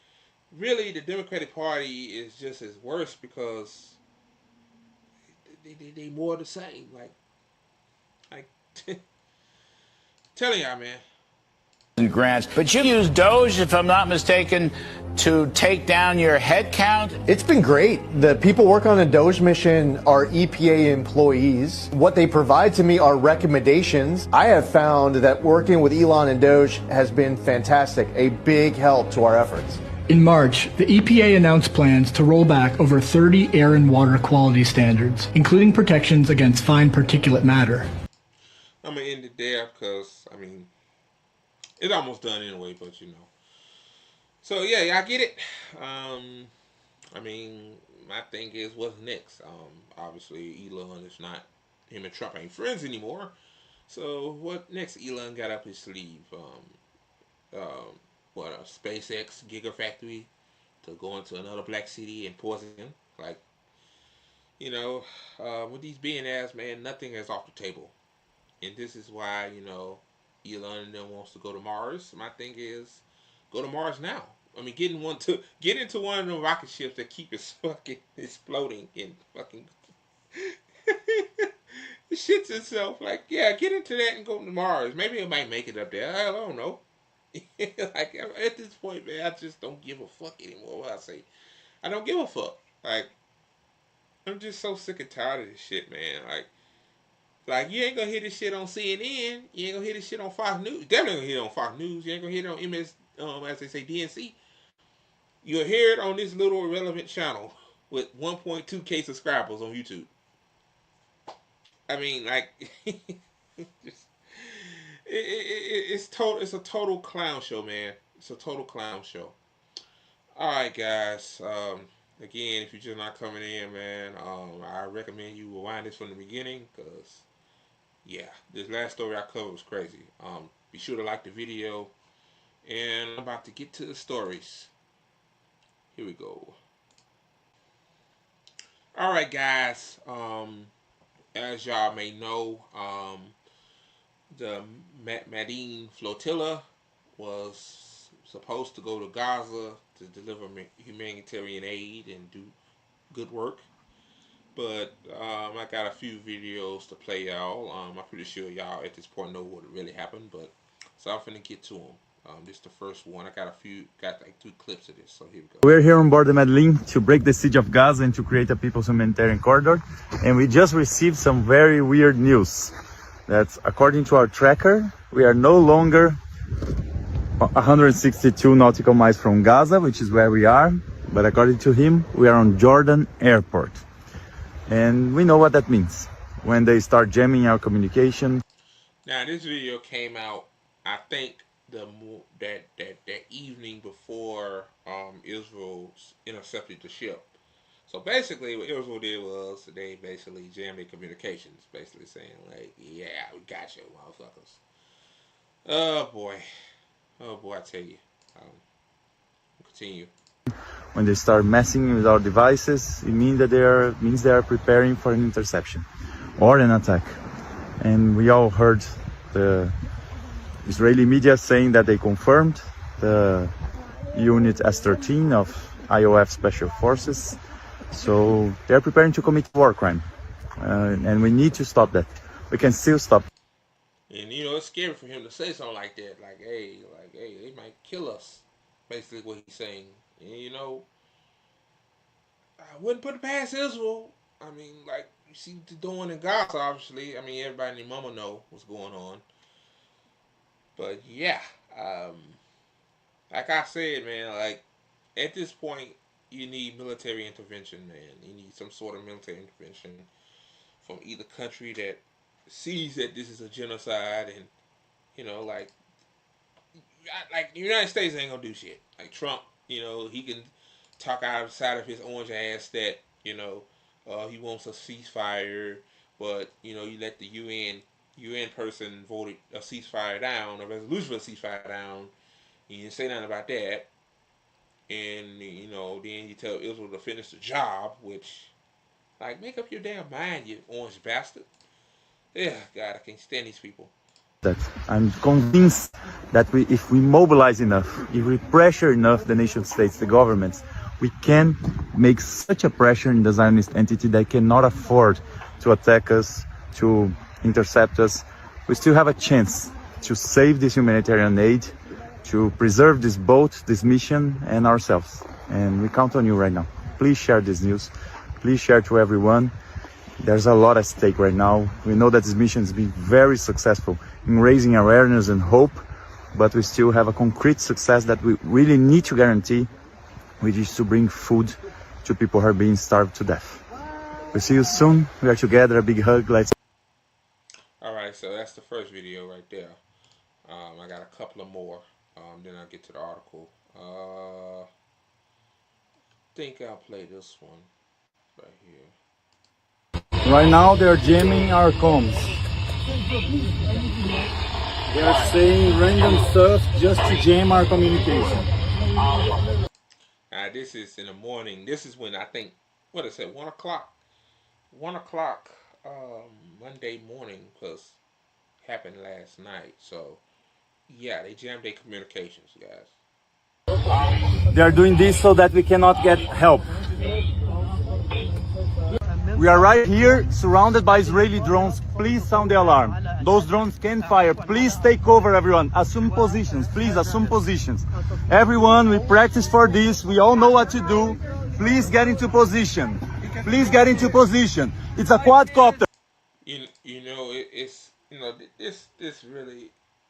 really the Democratic Party is just as worse because they more the same. Like telling y'all, man. Grants, but you use Doge, if I'm not mistaken, to take down your head count. It's been great. The people working on the Doge mission are EPA employees. What they provide to me are recommendations. I have found that working with Elon and Doge has been fantastic, a big help to our efforts. In March, the EPA announced plans to roll back over 30 air and water quality standards, including protections against fine particulate matter. I'm going to end it there because, I mean, it's almost done anyway, but you know. So, yeah, y'all get it? I mean, my thing is, what's next? Obviously, Elon is not, him and Trump ain't friends anymore. So, what next Elon got up his sleeve? A SpaceX Gigafactory to go into another black city and poison him? Like, you know, with these billionaires, man, nothing is off the table. And this is why, you know, Elon and them wants to go to Mars. My thing is, go to Mars now. I mean, get into one of the rocket ships that keep us fucking exploding and fucking it shits itself. Like, yeah, get into that and go to Mars. Maybe it might make it up there. I don't know. Like, at this point, man, I just don't give a fuck anymore. What I say, I don't give a fuck. Like, I'm just so sick and tired of this shit, man. Like, you ain't gonna hear this shit on CNN. You ain't gonna hear this shit on Fox News. Definitely gonna hear it on Fox News. You ain't gonna hear it on MS, as they say, DNC. You'll hear it on this little irrelevant channel with 1.2K subscribers on YouTube. I mean, like, It's a total clown show, man. It's a total clown show. All right, guys. Again, if you're just not coming in, man, I recommend you rewind this from the beginning, because yeah, this last story I covered was crazy. Be sure to like the video, and I'm about to get to the stories. Here we go. All right, guys. As y'all may know, the Madleen Flotilla was supposed to go to Gaza to deliver humanitarian aid and do good work. But I got a few videos to play y'all. I'm pretty sure y'all at this point know what really happened. But so I'm finna get to them. This is the first one. I got like 2 clips of this. So here we go. We're here on board the Madleen to break the siege of Gaza and to create a people's humanitarian corridor. And we just received some very weird news. That according to our tracker, we are no longer 162 nautical miles from Gaza, which is where we are. But according to him, we are on Jordan Airport. And we know what that means when they start jamming our communication. Now this video came out, I think, that evening before Israel intercepted the ship. So basically, what Israel did was they basically jammed their communications, basically saying like, "Yeah, we got you, motherfuckers." Oh boy, I tell you. Continue. When they start messing with our devices, it means that they are preparing for an interception or an attack. And we all heard the Israeli media saying that they confirmed the unit S-13 of IOF Special Forces. So they're preparing to commit war crime, and we need to stop that. We can still stop. And it's scary for him to say something like that. Like, hey, they might kill us. Basically, what he's saying. And I wouldn't put it past Israel. I mean, like you see what they're doing in Gaza. Obviously, I mean everybody and their mama know what's going on. But yeah, like I said, man, like at this point, you need military intervention, man. You need some sort of military intervention from either country that sees that this is a genocide, and like the United States ain't gonna do shit. Like Trump, he can talk outside of his orange ass that he wants a ceasefire, but you let the UN person voted a ceasefire down, a resolution for a ceasefire down. He didn't say nothing about that. And then you tell Israel to finish the job, which, like, make up your damn mind, you orange bastard. Yeah, God, I can't stand these people. That I'm convinced that if we mobilize enough, if we pressure enough the nation states, the governments, we can make such a pressure in the Zionist entity that cannot afford to attack us, to intercept us. We still have a chance to save this humanitarian aid, to preserve this boat, this mission, and ourselves. And we count on you right now. Please share this news. Please share to everyone. There's a lot at stake right now. We know that this mission has been very successful in raising awareness and hope, but we still have a concrete success that we really need to guarantee, which is to bring food to people who are being starved to death. We'll see you soon. We are together. A big hug. Let's. All right, so that's the first video right there. I got a couple of more. Then I'll get to the article. I think I'll play this one right here. Right now they're jamming our comms. They are saying random stuff just to jam our communication. This is in the morning. This is when I think, what is it, 1 o'clock? 1 o'clock Monday morning, because it happened last night. So, yeah, they jammed their communications, guys. They are doing this so that we cannot get help. We are right here, surrounded by Israeli drones. Please sound the alarm. Those drones can fire. Please take cover, everyone. Assume positions. Please assume positions. Everyone, we practice for this. We all know what to do. Please get into position. Please get into position. It's a quadcopter.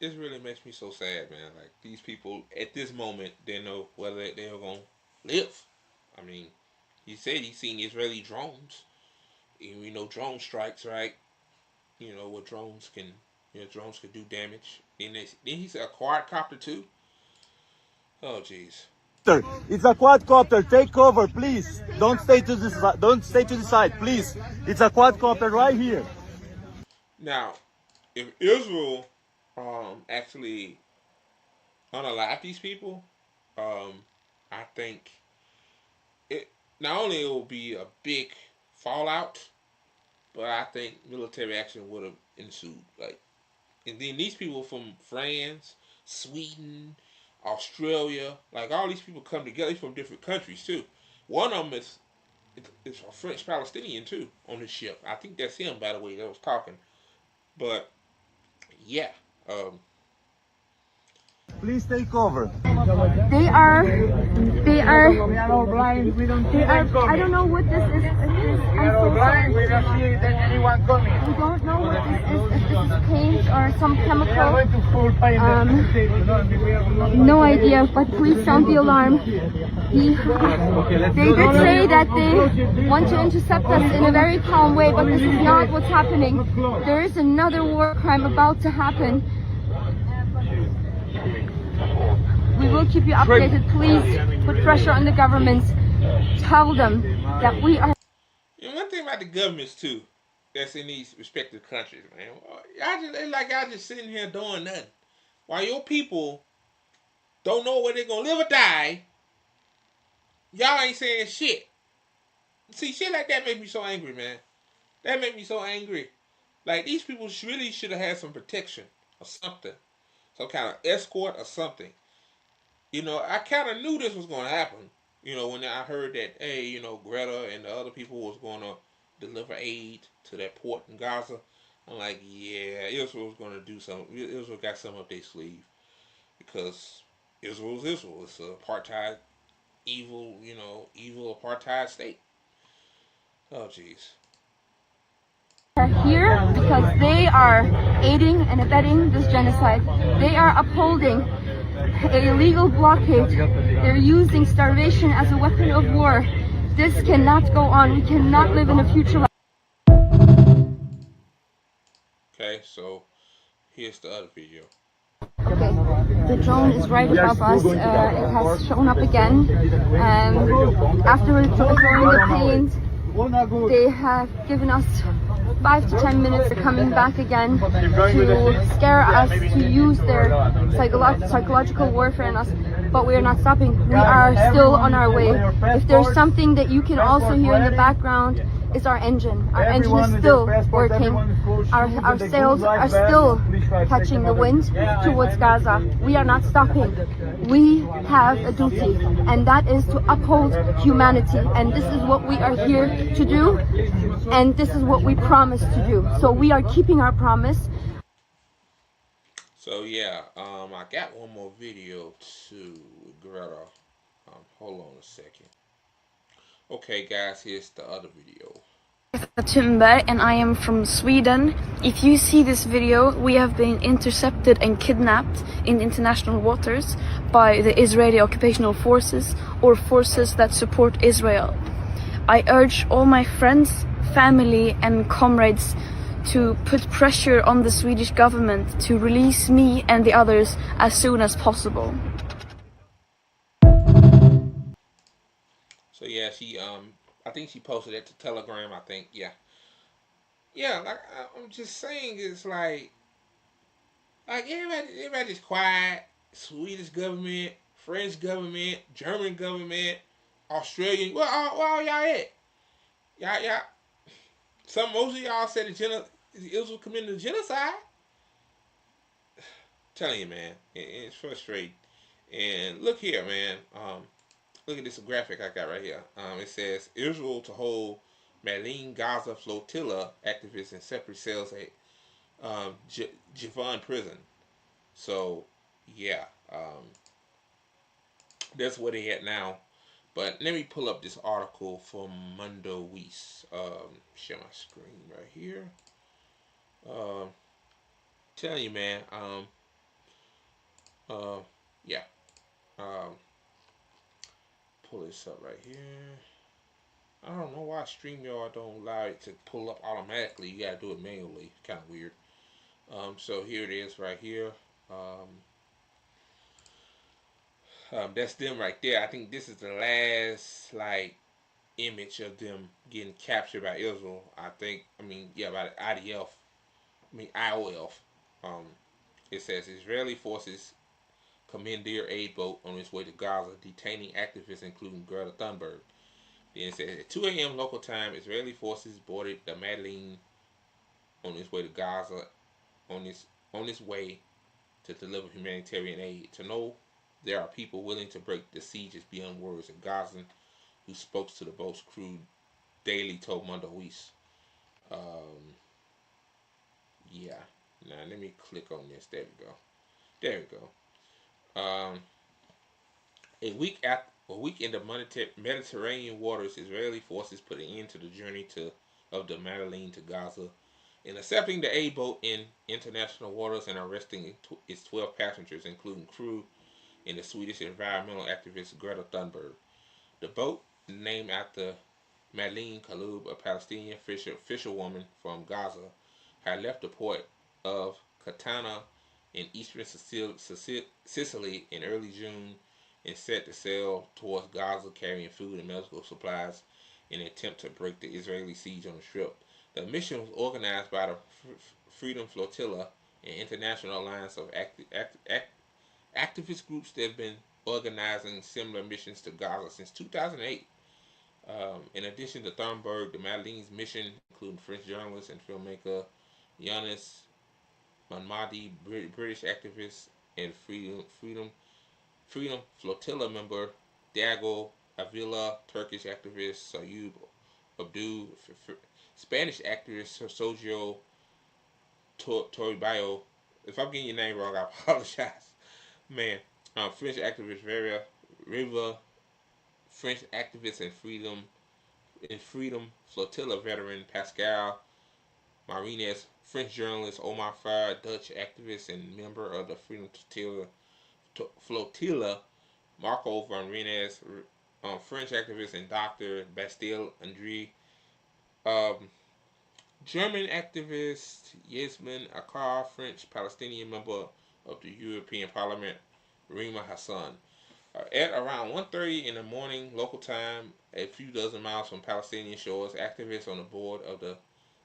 This really makes me so sad, man. Like, these people at this moment, they know whether they're gonna live. I mean, he said he's seen Israeli drones. And we know drone strikes, right? What drones can You know, drones could do damage. Then he said a quadcopter too. Oh jeez. It's a quadcopter. Take cover, please. Don't stay to the side. Don't stay to the side, please. It's a quadcopter right here. Now, if Israel actually unalive these people, I think it not only it will be a big fallout, but I think military action would have ensued. Like, and then these people from France, Sweden, Australia, like all these people come together from different countries too. One of them is a French Palestinian too on the ship. I think that's him, by the way, that was talking. But yeah, Please take over. They are, I don't know what this is. I'm so sorry. We don't see anyone coming. We don't know what this is, if this is paint or some chemical. No idea, but please sound the alarm. They did say that they want to intercept us in a very calm way, but this is not what's happening. There is another war crime about to happen. We will keep you updated. Please put pressure on the governments. Tell them that we are. You know, one thing about the governments too, that's in these respective countries, man. Y'all just sitting here doing nothing, while your people don't know whether they're gonna live or die. Y'all ain't saying shit. See, shit like that make me so angry, man. That make me so angry. Like, these people really should have had some protection or something, some kind of escort or something. You know, I kind of knew this was going to happen. You know, when I heard that, hey, you know, Greta and the other people was going to deliver aid to that port in Gaza. I'm like, yeah, Israel was going to do something. Israel got something up their sleeve. Because Israel is Israel. It's an apartheid, evil apartheid state. Oh, jeez. Are here because they are aiding and abetting this genocide. They are upholding a illegal blockade. They're using starvation as a weapon of war. This cannot go on. We cannot live in a future like. Okay, so here's the other video. Okay, the drone is right above us. It has shown up again. After throwing the paint, they have given us 5 to 10 minutes. They're coming back again to scare us, to use their psychological warfare on us, but we are not stopping. We are still on our way. If there's something that you can also hear in the background, it's our engine. Our engine is still working. Our sails are still catching the wind towards Gaza. We are not stopping. We have a duty, and that is to uphold humanity. And this is what we are here to do, and this is what we promised to do. So we are keeping our promise. So yeah, I got one more video too with Greta. Hold on a second. Okay, guys, here's the other video. Thunberg, and I am from Sweden. If you see this video, we have been intercepted and kidnapped in international waters by the Israeli occupational forces or forces that support Israel. I urge all my friends, family and comrades to put pressure on the Swedish government to release me and the others as soon as possible. So yeah, she I think she posted it to Telegram. I think, yeah. Like I'm just saying, it's like everybody's quiet. Swedish government, French government, German government, Australian. Where all y'all at? Y'all. Most of y'all said Israel committed genocide. Telling you, man, it's frustrating. And look here, man. Look at this graphic I got right here. It says Israel to hold Madleen Flotilla activists in separate cells at Javon prison. So yeah, that's where they at now. But let me pull up this article from Mundo Weiss. Share my screen right here. Telling you, man. Yeah. Pull this up right here. I don't know why StreamYard don't allow it to pull up automatically. You gotta do it manually. Kind of weird. So here it is right here. That's them right there. I think this is the last like image of them getting captured by Israel. I think. I mean, yeah, by the IDF. I mean IOF. Um, it says Israeli forces commandeer aid boat on its way to Gaza, detaining activists including Greta Thunberg. Then it says at 2 a.m. local time, Israeli forces boarded the Madleen on its way to Gaza on its way to deliver humanitarian aid. To know there are people willing to break the siege is beyond words. A Gazan who spoke to the boat's crew daily told Mundo East. Um, yeah. Now let me click on this. There we go. There we go. A week in the Mediterranean waters, Israeli forces put an end to the journey of the Madleen to Gaza, intercepting the aid boat in international waters and arresting its 12 passengers, including crew and the Swedish environmental activist Greta Thunberg. The boat, named after Madleen Kaloub, a Palestinian fisherwoman from Gaza, had left the port of Catania in eastern Sicily in early June and set to sail towards Gaza carrying food and medical supplies in an attempt to break the Israeli siege on the strip. The mission was organized by the Freedom Flotilla, an international alliance of activist groups that have been organizing similar missions to Gaza since 2008. In addition to Thunberg, the Madeleen's mission, including French journalist and filmmaker Yanis Manmadi, British activist, and Freedom Flotilla member Diego Avila, Turkish activist Sayub Abdul, Spanish activist Sergio Toribio. If I'm getting your name wrong, I apologize. Man, French activist Riva, French activist and Freedom Flotilla veteran Pascal Marines, French journalist Omar Farr, Dutch activist and member of the Freedom Flotilla Marco van Rennes, French activist and Dr. Bastille Andre, um, German activist Yasmin Akar, French Palestinian member of the European Parliament Rima Hassan. At around 1:30 in the morning local time, a few dozen miles from Palestinian shores, activists on the board of the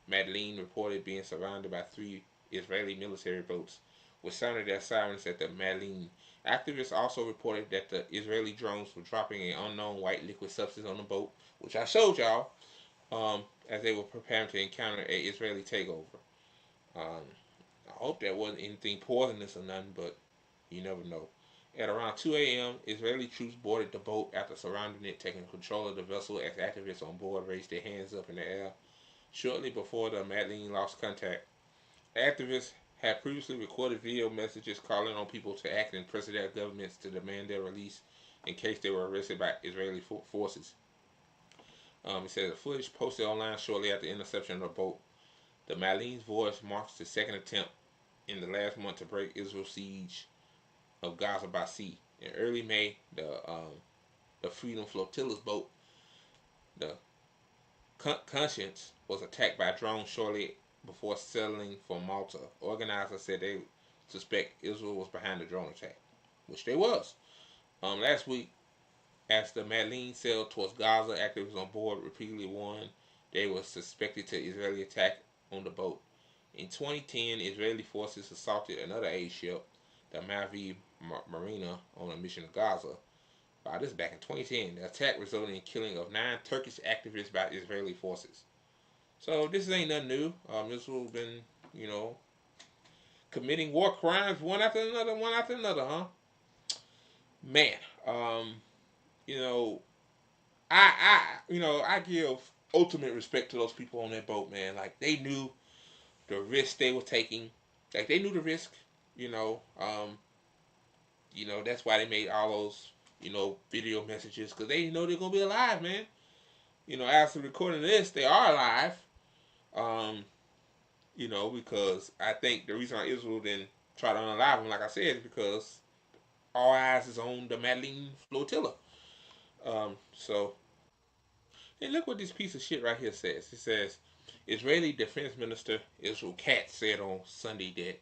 Madleen reported being surrounded by 3 Israeli military boats, which sounded their sirens at the Madleen. Activists also reported that the Israeli drones were dropping an unknown white liquid substance on the boat, which I showed y'all, as they were preparing to encounter an Israeli takeover. Um, I hope that wasn't anything poisonous or nothing, but you never know. At around 2 a.m., Israeli troops boarded the boat after surrounding it, taking control of the vessel as activists on board raised their hands up in the air. Shortly before the Madleen lost contact, activists had previously recorded video messages calling on people to act and pressure their governments to demand their release in case they were arrested by Israeli forces. It says the footage posted online shortly after the interception of the boat. The Madleen's voyage marks the second attempt in the last month to break Israel's siege of Gaza by sea. In early May, the Freedom Flotilla's boat, the Conscience, was attacked by drones shortly before sailing from Malta. Organizers said they suspect Israel was behind the drone attack, which they was. Last week, as the Madleen sailed towards Gaza, activists on board repeatedly warned they were suspected to Israeli attack on the boat. In 2010, Israeli forces assaulted another aid ship, the Mavi Marina, on a mission to Gaza. This is back in 2010. The attack resulted in the killing of 9 Turkish activists by Israeli forces. So this ain't nothing new. Israel been, committing war crimes one after another, huh? Man, you know, I give ultimate respect to those people on that boat, man. Like they knew the risk they were taking. Like they knew the risk, you know. That's why they made all those, video messages because they know they're gonna be alive, man. After recording this, they are alive. Um, because I think the reason why Israel didn't try to unalive them, like I said, is because all eyes is on the Madleen Flotilla. So, and look what this piece of shit right here says. It says, Israeli Defense Minister Israel Katz said on Sunday that,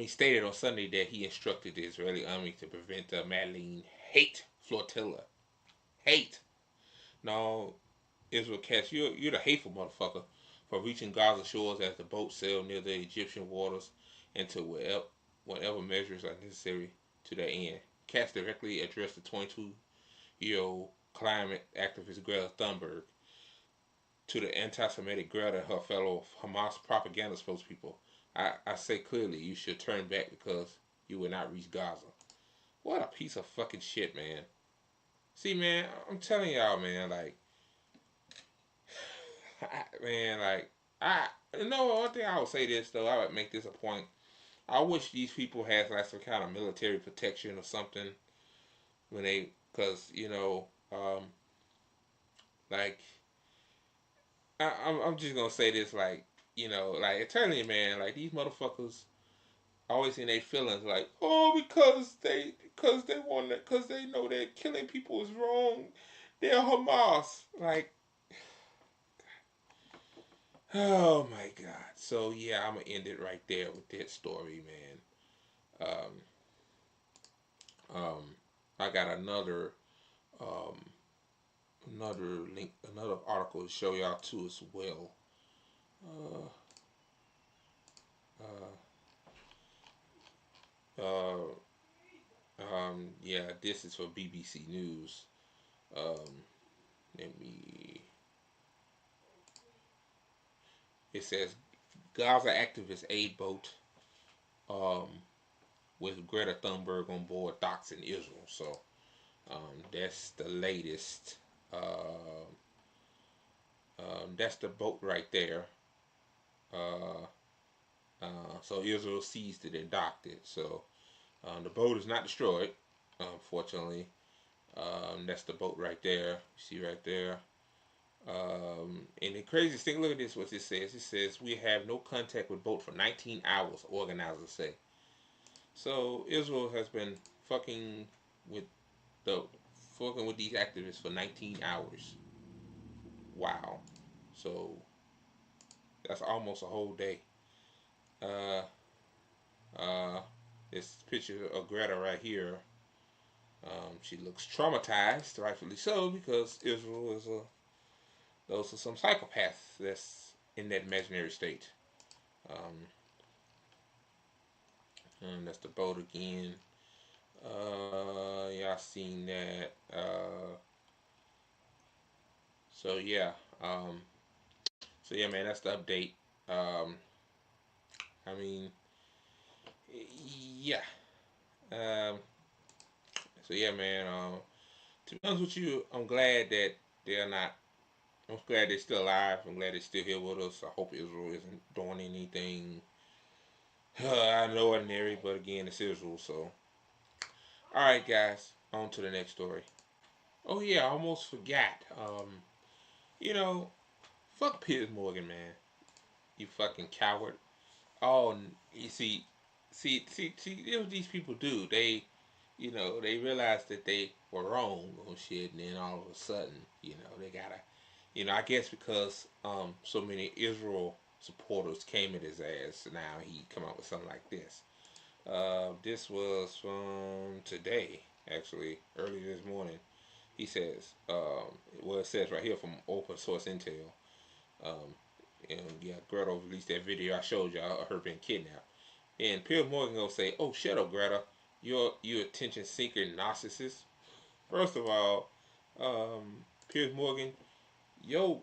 stated on Sunday that he instructed the Israeli army to prevent the Madleen Flotilla. Hate. No, Israel Katz, you're the hateful motherfucker for reaching Gaza shores as the boat sailed near the Egyptian waters and to whatever measures are necessary to that end. Katz directly addressed the 22-year-old climate activist Greta Thunberg, to the anti-Semitic Greta and her fellow Hamas propaganda spokespeople. I say clearly, you should turn back because you will not reach Gaza. What a piece of fucking shit, man. See, man, I'm telling y'all, man, like, one thing I would say this, though, I would make this a point. I wish these people had, like, some kind of military protection or something when they, because, like, I'm just gonna say this, like, like, eternally, man, like, these motherfuckers always in their feelings, like, oh, because they know that killing people is wrong, they're Hamas, like, oh my God. So yeah, I'm gonna end it right there with that story, man. I got another link, another article to show y'all too as well. Yeah, this is for BBC News. Let me. It says Gaza activist aid boat with Greta Thunberg on board docks in Israel. So that's the latest. That's the boat right there. So Israel seized it and docked it. So the boat is not destroyed, unfortunately. That's the boat right there. You see right there. And the craziest thing, look at this, what this says. It says, we have no contact with boat for 19 hours, organizers say. So Israel has been fucking with these activists for 19 hours. Wow. So that's almost a whole day. This picture of Greta right here. She looks traumatized, rightfully so, because Israel is those are some psychopaths that's in that imaginary state. And that's the boat again. Y'all seen that. So yeah. So yeah, man, that's the update. I mean, yeah. So yeah, man. To be honest with you, I'm glad that they're not. I'm glad they're still alive. I'm glad they're still here with us. I hope Israel isn't doing anything out of the ordinary, but again, it's Israel, so. Alright, guys, on to the next story. Oh, yeah, I almost forgot. Fuck Piers Morgan, man. You fucking coward. Oh, you see, what these people do. They realize that they were wrong on shit, and then all of a sudden, they gotta, I guess because so many Israel supporters came at his ass, now he come out with something like this. This was from today, actually, early this morning. He says, it says right here from open source intel. Yeah, Greta released that video I showed y'all of her being kidnapped. And Piers Morgan gonna say, "Oh, shut up, Greta. You attention seeker narcissist." First of all, Piers Morgan, yo,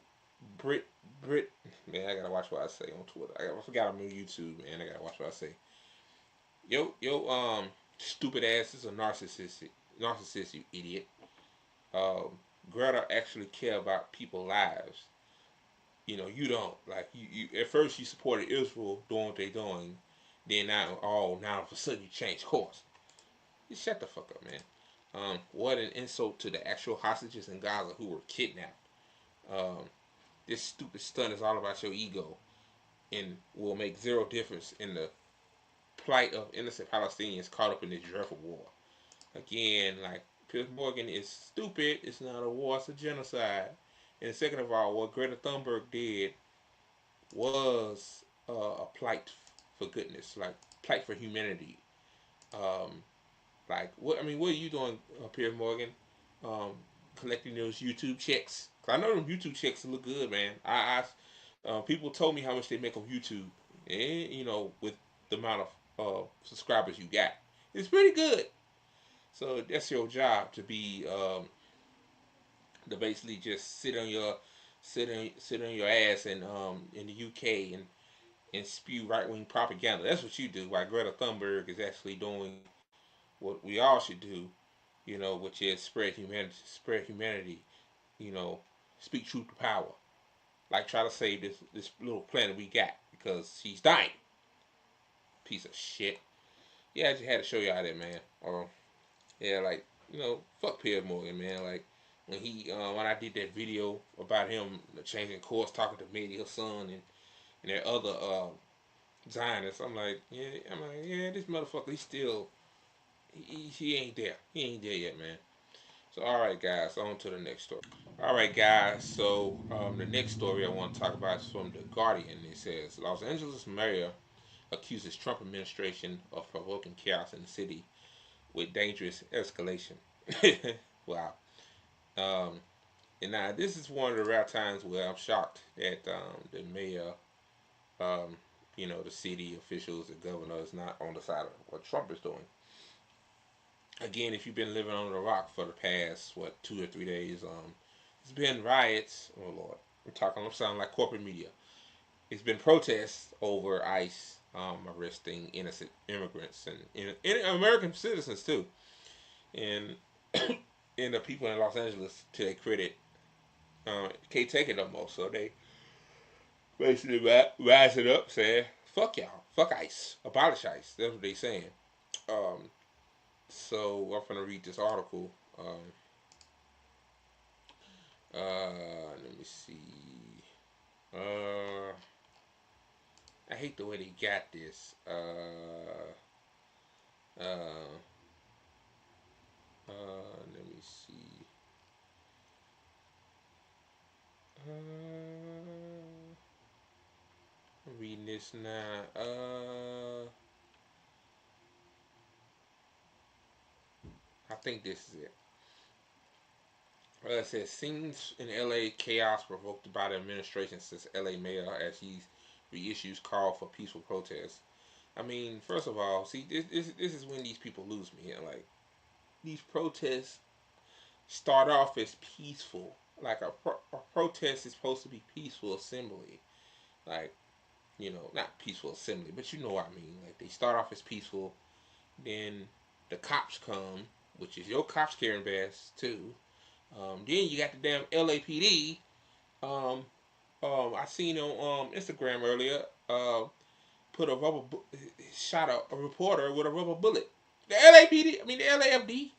Brit, man, I gotta watch what I say on Twitter. I forgot I'm on YouTube, man. I gotta watch what I say. Yo, stupid ass is a narcissist, you idiot. Greta actually care about people's lives. You don't. Like, you at first you supported Israel doing what they doing, then now all of a sudden you change course. Just shut the fuck up, man. What an insult to the actual hostages in Gaza who were kidnapped. This stupid stunt is all about your ego and will make zero difference in the plight of innocent Palestinians caught up in this dreadful war. Again, like, Piers Morgan is stupid. It's not a war, it's a genocide. And second of all, what Greta Thunberg did was a plight for goodness, like plight for humanity. Um, like what I mean, what are you doing up here, Morgan? Um, Collecting those YouTube checks. 'Cause I know them YouTube checks look good, man. People told me how much they make on YouTube, and with the amount of subscribers you got, it's pretty good. So that's your job to be to basically just sit on your ass in the UK and spew right wing propaganda. That's what you do. While Greta Thunberg is actually doing what we all should do, which is spread humanity, you know, speak truth to power. Like try to save this little planet we got because she's dying. Piece of shit. Yeah, I just had to show y'all that, man. Yeah, like fuck Pierre Morgan, man. Like when I did that video about him changing course, talking to Mehdi Hassan and their other Zionists, I'm like, this motherfucker, he ain't there. He ain't there yet, man. So, all right, guys, on to the next story. All right, guys. So, the next story I want to talk about is from The Guardian. It says Los Angeles mayor accuses Trump administration of provoking chaos in the city with dangerous escalation. Wow. Um, and now this is one of the rare times where I'm shocked that the mayor, um, the city officials, the governor is not on the side of what Trump is doing. Again, if you've been living under a rock for the past 2 or 3 days, it's been riots. Oh Lord, I'm sounding like corporate media. It's been protests over ICE arresting innocent immigrants and American citizens too, and and the people in Los Angeles, to their credit, can't take it no more. So they basically rising up, saying, "Fuck y'all, fuck ICE, abolish ICE." That's what they saying. Um, So I'm gonna read this article. Let me see. I hate the way they got this. Let me see. I'm reading this now. I think this is it. It says scenes in LA, chaos provoked by the administration since LA mayor as he reissues call for peaceful protests. I mean, first of all, see, this is when these people lose me here. Like, these protests start off as peaceful. Like, a protest is supposed to be peaceful assembly. Like, not peaceful assembly, but you know what I mean. Like, they start off as peaceful, then the cops come, which is your cops carrying bass, too. Then you got the damn LAPD. I seen on Instagram earlier. Put shot a reporter with a rubber bullet. The LAPD, I mean the LAFD,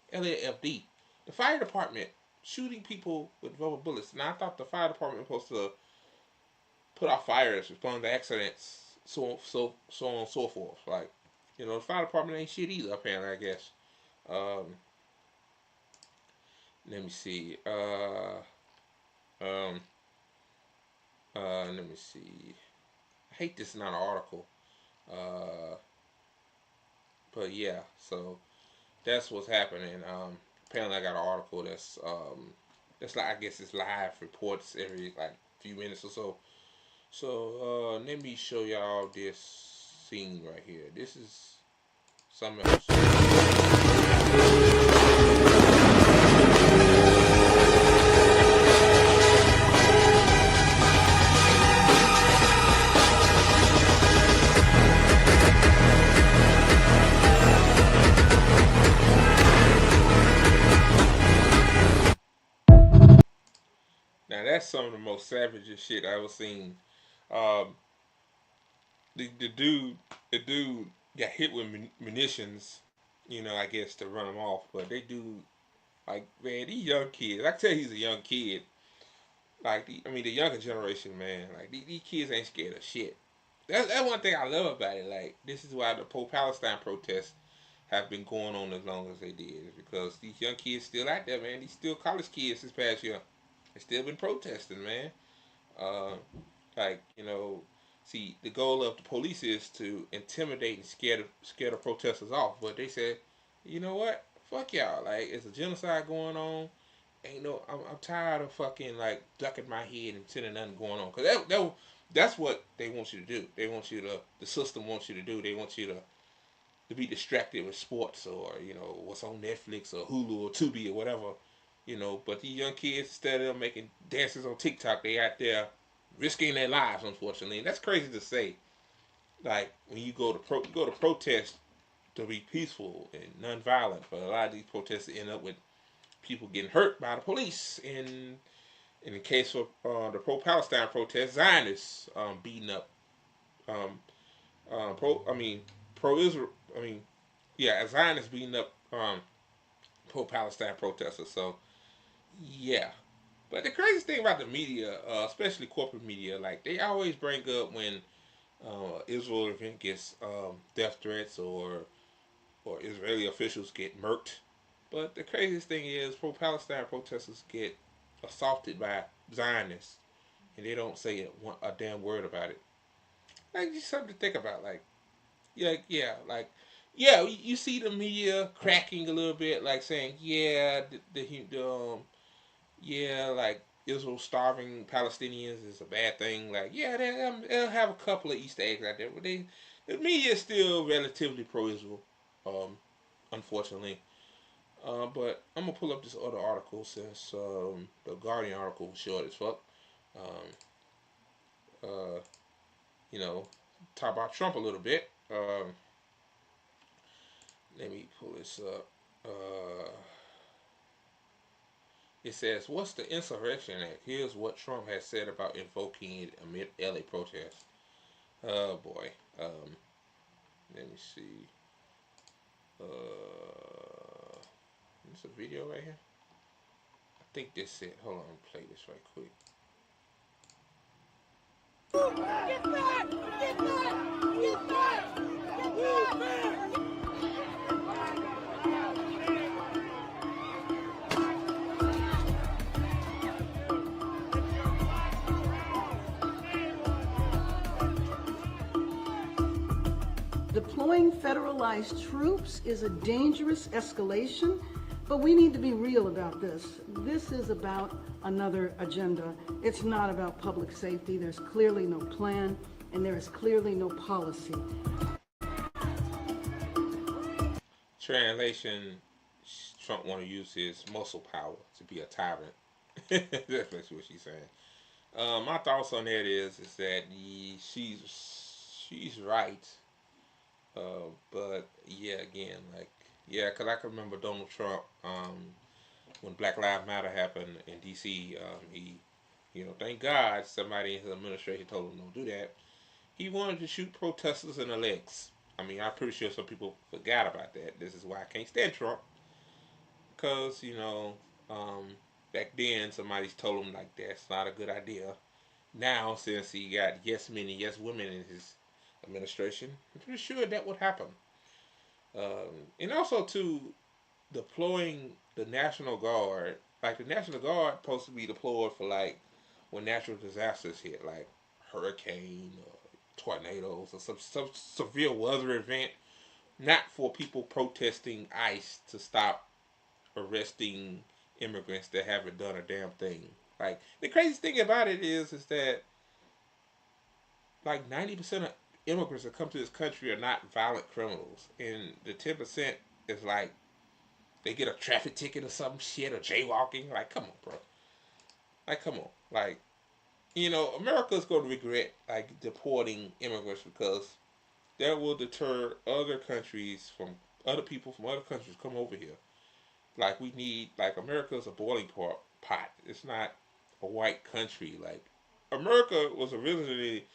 the fire department shooting people with rubber bullets. Now I thought the fire department was supposed to put out fires, respond to accidents, so on and so forth. Like, the fire department ain't shit either. Apparently, I guess. Let me see. Let me see. I hate this is not an article. But yeah, so that's what's happening. Apparently, I got an article that's like, I guess it's live reports every like few minutes or so. So let me show y'all this scene right here. This is something else. Now that's some of the most savage shit I ever seen. Um, the dude got hit with munitions, I guess to run him off. But they do, like, man, these young kids. I can tell he's a young kid. Like, the younger generation, man. Like, these kids ain't scared of shit. That's one thing I love about it. Like, this is why the pro-Palestine protests have been going on as long as they did, because these young kids still out there, man. These still college kids this past year. They still been protesting, man. Uh, like, See, the goal of the police is to intimidate and scare the protesters off. But they said, you know what? Fuck y'all. Like, it's a genocide going on. Ain't no. I'm tired of fucking like ducking my head and sitting nothing going on. Cause that's what they want you to do. They want you to. The system wants you to do. They want you to be distracted with sports or what's on Netflix or Hulu or Tubi or whatever. But these young kids, instead of making dances on TikTok, they out there risking their lives, unfortunately. And that's crazy to say. Like, when you go to protest to be peaceful and non-violent, but a lot of these protests end up with people getting hurt by the police. In the case of the pro-Palestine protest, Zionists beating up pro-Israel. Zionists beating up pro-Palestine protesters. So, yeah. But the craziest thing about the media, especially corporate media, like, they always bring up when Israel event gets death threats or Israeli officials get murked. But the craziest thing is pro-Palestine protesters get assaulted by Zionists, and they don't say a damn word about it. Like, just something to think about. Like, you see the media cracking a little bit, like saying, like Israel starving Palestinians is a bad thing. Like, they'll have a couple of Easter eggs out there, but the media is still relatively pro-Israel, unfortunately. But I'm gonna pull up this other article since the Guardian article was short as fuck. Talk about Trump a little bit. Let me pull this up. It says, "What's the Insurrection Act? Here's what Trump has said about invoking it amid LA protests." Oh boy. Let me see. There's a video right here. I think this is it. Hold on, play this right quick. Get back! Get back! Get back! Get back! Deploying federalized troops is a dangerous escalation, but we need to be real about this. This is about another agenda. It's not about public safety. There's clearly no plan, and there is clearly no policy. Translation, Trump want to use his muscle power to be a tyrant. That's basically what she's saying. My thoughts on that is that she's right. But again, because I can remember Donald Trump, when Black Lives Matter happened in D.C., he, thank God somebody in his administration told him don't do that. He wanted to shoot protesters in the legs. I mean, I'm pretty sure some people forgot about that. This is why I can't stand Trump. Because, back then somebody's told him like that's not a good idea. Now, since he got yes men and yes women in his administration, I'm pretty sure that would happen. And also to deploying the National Guard, like the National Guard supposed to be deployed for like when natural disasters hit, like hurricane or tornadoes or some severe weather event, not for people protesting ICE to stop arresting immigrants that haven't done a damn thing. Like, the craziest thing about it is that like 90% of immigrants that come to this country are not violent criminals, and the 10% is like they get a traffic ticket or some shit or jaywalking. Like, come on, bro. Like, come on. Like, America's going to regret like deporting immigrants because that will deter other countries from other people from other countries come over here. Like, we need, like, America's a boiling pot. It's not a white country. Like, America was originally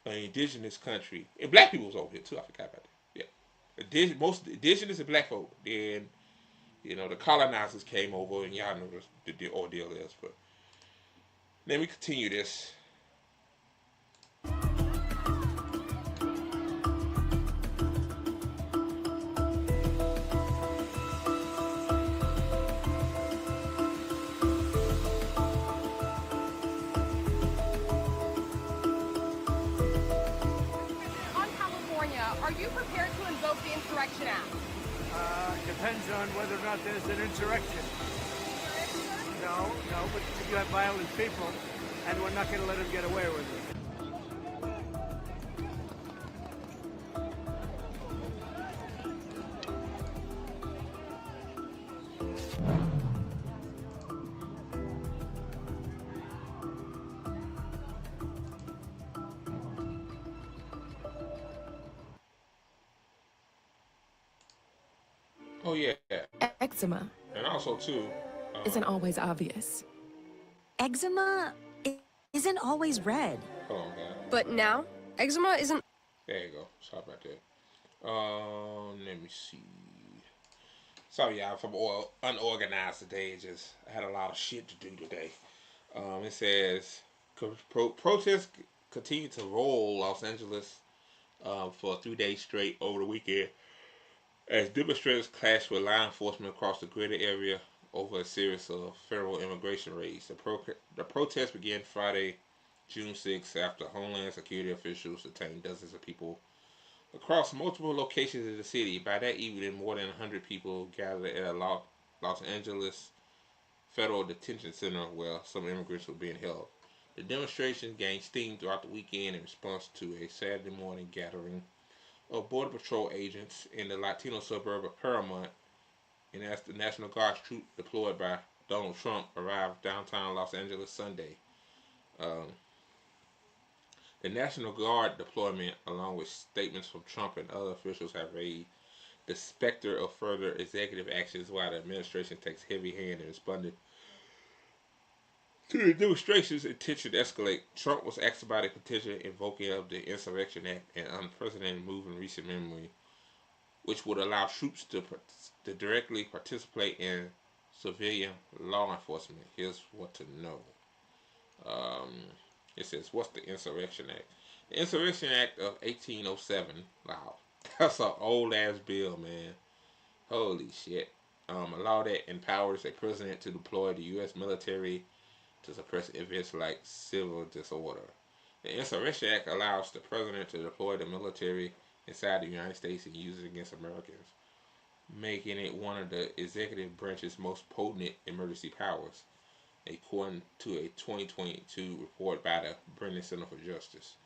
an indigenous country. And black people was over here, too. I forgot about that. Yeah. Most indigenous and black folk. Then, the colonizers came over, and y'all know what the ordeal is. But let me continue this. Are you prepared to invoke the Insurrection Act? Depends on whether or not there's an insurrection. No, but you have violent people, and we're not going to let them get away with it. Oh yeah, Eczema and also too. isn't always obvious. Eczema isn't always red. Hold on, guys. But now, eczema isn't. There you go. Sorry about that. Let me see. Sorry, y'all, if I'm unorganized today. I had a lot of shit to do today. It says protests continue to roll Los Angeles for 3 days straight over the weekend as demonstrators clashed with law enforcement across the greater area over a series of federal immigration raids. The protest began Friday, June 6th, after Homeland Security officials detained dozens of people across multiple locations in the city. By that evening, more than 100 people gathered at a Los Angeles federal detention center where some immigrants were being held. The demonstration gained steam throughout the weekend in response to a Saturday morning gathering of Border Patrol agents in the Latino suburb of Paramount, and as the National Guard troop deployed by Donald Trump arrived downtown Los Angeles Sunday. The National Guard deployment, along with statements from Trump and other officials, have raised the specter of further executive actions while the administration takes heavy hand in responding to the demonstrations and tension escalate. Trump was asked about a petition invoking of the Insurrection Act, an unprecedented move in recent memory, which would allow troops to directly participate in civilian law enforcement. Here's what to know. It says, what's the Insurrection Act? The Insurrection Act of 1807. Wow. That's an old ass bill, man. Holy shit. A law that empowers a president to deploy the U.S. military to suppress events like civil disorder. The Insurrection Act allows the president to deploy the military inside the United States and use it against Americans, making it one of the executive branch's most potent emergency powers, according to a 2022 report by the Brennan Center for Justice.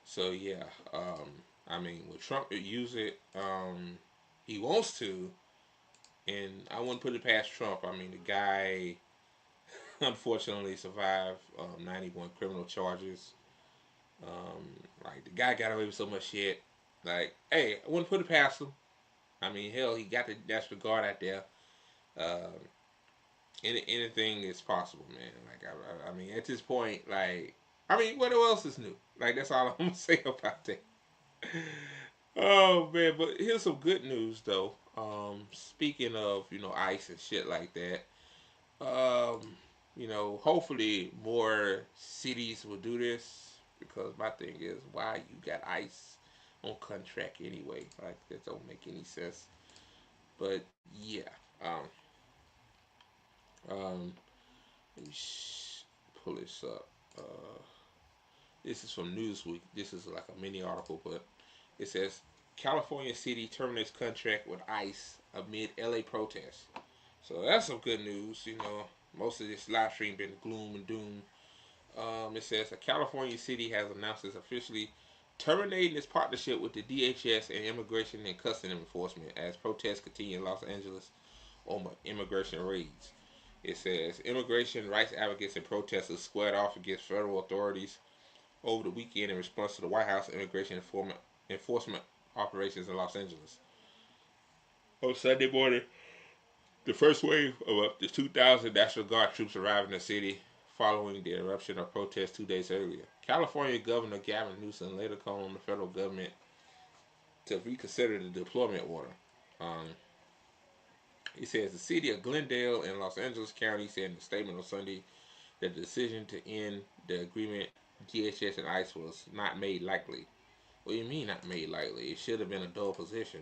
So yeah, I mean, with Trump to use it, he wants to, and I wouldn't put it past Trump. I mean, the guy unfortunately survived 91 criminal charges. Like, the guy got away with so much shit. Like, hey, I wouldn't put it past him. I mean, hell, he got the National Guard out there. Anything is possible, man. Like, I mean, at this point, like, I mean, what else is new? Like, that's all I'm gonna say about that. Oh man, but here's some good news though. Speaking of, ICE and shit like that, hopefully more cities will do this, because my thing is, why you got ICE on contract anyway? Like, that don't make any sense. But yeah, let me pull this up. This is from Newsweek. This is like a mini article, but it says California city terminates contract with ICE amid LA protests. So that's some good news. Most of this live stream been gloom and doom. It says a California city has announced it's officially terminating its partnership with the DHS and Immigration and Customs Enforcement as protests continue in Los Angeles over immigration raids. It says immigration rights advocates and protesters squared off against federal authorities over the weekend in response to the White House immigration enforcement operations in Los Angeles. On Sunday morning, the first wave of up to 2,000 National Guard troops arrived in the city following the eruption of protests 2 days earlier. California Governor Gavin Newsom later called on the federal government to reconsider the deployment order. He says the city of Glendale and Los Angeles County said in a statement on Sunday that the decision to end the agreement DHS and ICE was not made likely. What do you mean not made likely? It should have been a dull position.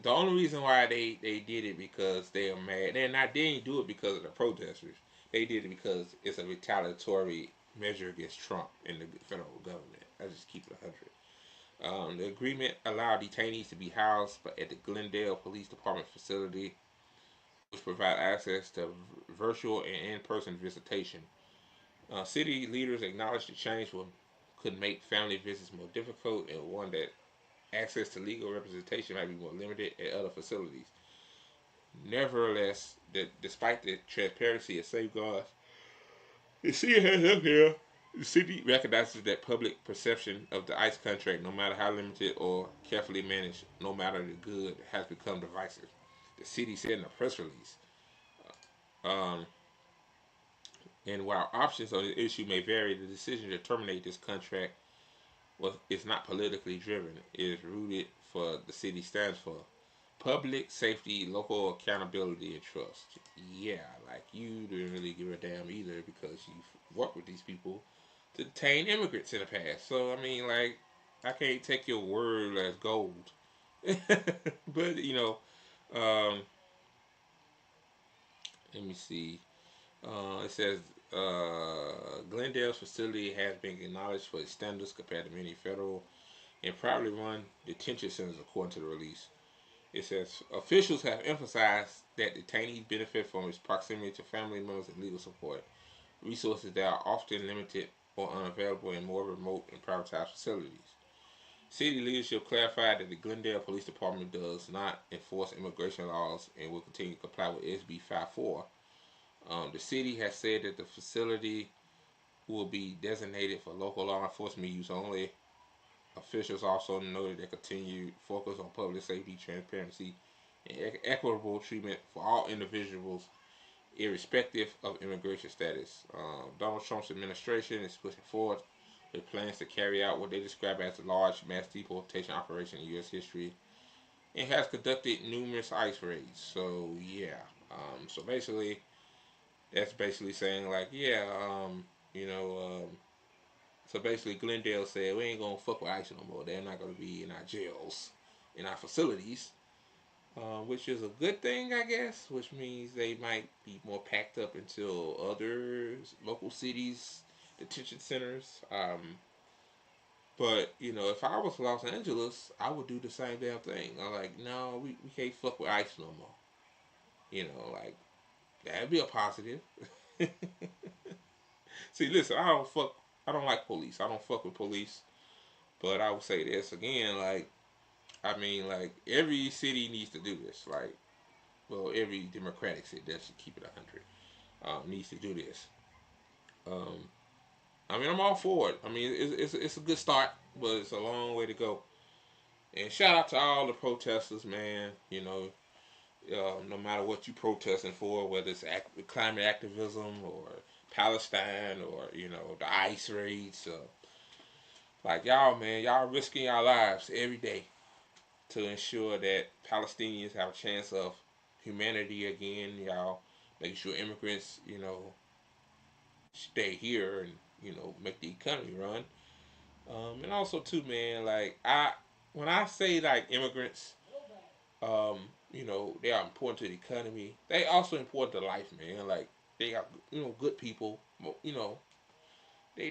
The only reason why they did it because they are mad. They didn't do it because of the protesters. They did it because it's a retaliatory measure against Trump and the federal government. I just keep it 100. The agreement allowed detainees to be housed at the Glendale Police Department facility, which provide access to virtual and in-person visitation. City leaders acknowledged the change could make family visits more difficult and warned that access to legal representation might be more limited at other facilities. Nevertheless, despite the transparency and safeguards the city has up here, the city recognizes that public perception of the ICE contract, no matter how limited or carefully managed, no matter the good, has become divisive. The city said in a press release. Um, and while options on the issue may vary, the decision to terminate this contract is not politically driven. It is rooted for the city stands for public safety, local accountability, and trust. Yeah, like you didn't really give a damn either because you've worked with these people to detain immigrants in the past. So I mean, like, I can't take your word as gold. But um, let me see. It says Glendale's facility has been acknowledged for its standards compared to many federal and privately run detention centers, according to the release. It says officials have emphasized that detainees benefit from its proximity to family members and legal support, resources that are often limited or unavailable in more remote and privatized facilities. City leadership clarified that the Glendale Police Department does not enforce immigration laws and will continue to comply with SB 54. The city has said that the facility will be designated for local law enforcement use only. Officials also noted their continued focus on public safety, transparency, and equitable treatment for all individuals, irrespective of immigration status. Donald Trump's administration is pushing forward with plans to carry out what they describe as a large mass deportation operation in U.S. history and has conducted numerous ICE raids. So, yeah. So basically, that's basically saying, like, yeah, you know, so basically, Glendale said, we ain't going to fuck with ICE no more. They're not going to be in our jails, in our facilities, which is a good thing, I guess, which means they might be more packed up into other local cities, detention centers. But, if I was Los Angeles, I would do the same damn thing. I'm like, no, we can't fuck with ICE no more. Like, that'd be a positive. See, listen, I don't like police. I don't fuck with police. But I would say this again, like, I mean, like, every city needs to do this. Like, well, every Democratic city, that should keep it 100, needs to do this. I mean, I'm all for it. I mean, it's a good start, but it's a long way to go. And shout out to all the protesters, man. No matter what you protesting for, whether it's climate activism or Palestine or, the ICE raids. Like, y'all, man, y'all risking your lives every day to ensure that Palestinians have a chance of humanity again. Y'all making sure immigrants, stay here and make the economy run. And also too, man, like when I say like immigrants, they are important to the economy. They also important to life, man. Like they are, good people. They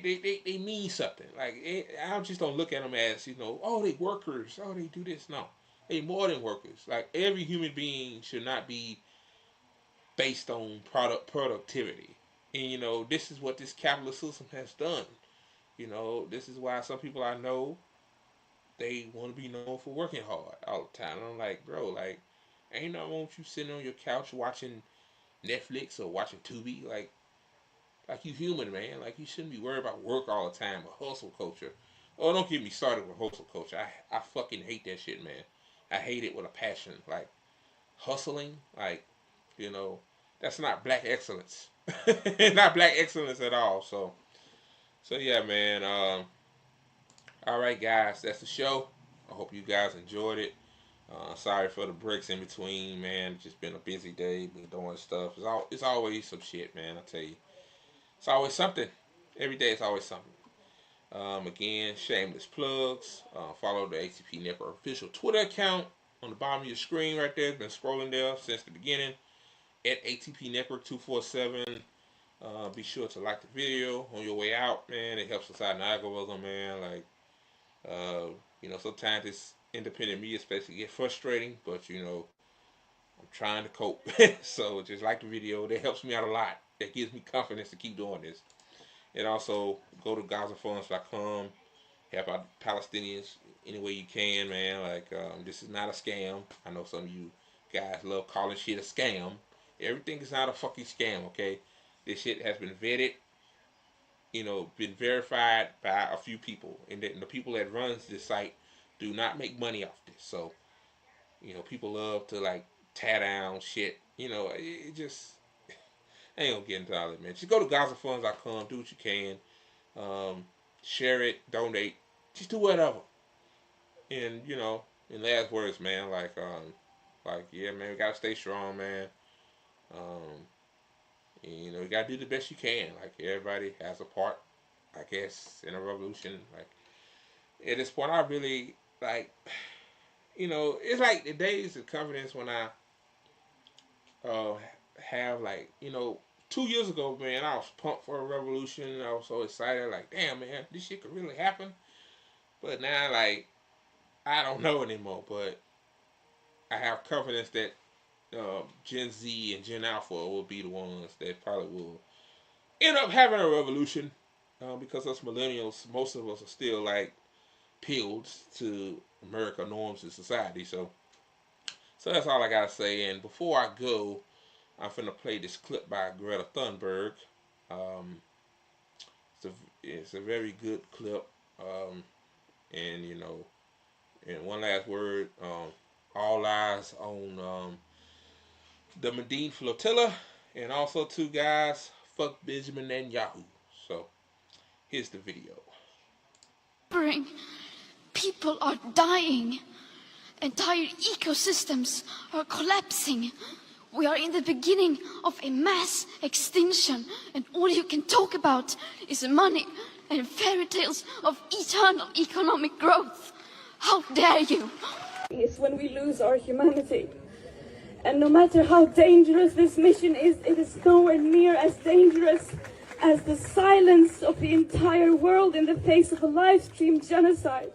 mean something. Like I just don't look at them as oh they workers, oh they do this. No, they more than workers. Like every human being should not be based on productivity. And this is what this capitalist system has done. This is why some people I know they want to be known for working hard all the time. And I'm like, bro, like ain't no want you sitting on your couch watching Netflix or watching Tubi. Like you human, man. Like you shouldn't be worried about work all the time or hustle culture. Oh, don't get me started with hustle culture. I fucking hate that shit, man. I hate it with a passion. Like hustling, like that's not black excellence. Not black excellence at all. So yeah, man. All right, guys, that's the show. I hope you guys enjoyed it. Sorry for the breaks in between, man. It's just been a busy day, been doing stuff. It's always some shit, man. I tell you. It's always something. Every day it's always something. Again, shameless plugs. Follow the ATP Network official Twitter account on the bottom of your screen right there. It's been scrolling there since the beginning. At ATP Network 247. Be sure to like the video on your way out, man. It helps us out in the algorithm, man. Like, you know, sometimes this independent media especially get frustrating, but you know, I'm trying to cope. So just like the video. That helps me out a lot. That gives me confidence to keep doing this. And also go to GazaFunds.com. Help out Palestinians any way you can, man. Like, this is not a scam. I know some of you guys love calling shit a scam. Everything is not a fucking scam, okay? This shit has been vetted, you know, been verified by a few people. And the people that runs this site do not make money off this. So, you know, people love to, like, tear down shit. You know, it just... I ain't gonna get into all that, man. Just go to GazaFunds.com. Do what you can. Share it. Donate. Just do whatever. And, you know, in last words, man, like, yeah, man, we gotta stay strong, man. You know, you gotta do the best you can. Like, everybody has a part, I guess, in a revolution. Like, at this point, I really, like, you know, it's like the days of confidence when I have, like, you know, 2 years ago, man, I was pumped for a revolution. I was so excited, like, damn, man, this shit could really happen. But now, like, I don't know anymore, but I have confidence that Gen Z and Gen Alpha will be the ones that probably will end up having a revolution, because us millennials, most of us are still, like, peeled to America norms and society. So that's all I gotta say. And before I go, I'm finna play this clip by Greta Thunberg. It's a very good clip. And, you know, and one last word, all eyes on the Madleen Flotilla, and also 2 guys, fuck Benjamin and Yahoo. So here's the video. People are dying. Entire ecosystems are collapsing. We are in the beginning of a mass extinction, and all you can talk about is money and fairy tales of eternal economic growth. How dare you? Is when we lose our humanity. And no matter how dangerous this mission is, it is nowhere near as dangerous as the silence of the entire world in the face of a live stream genocide.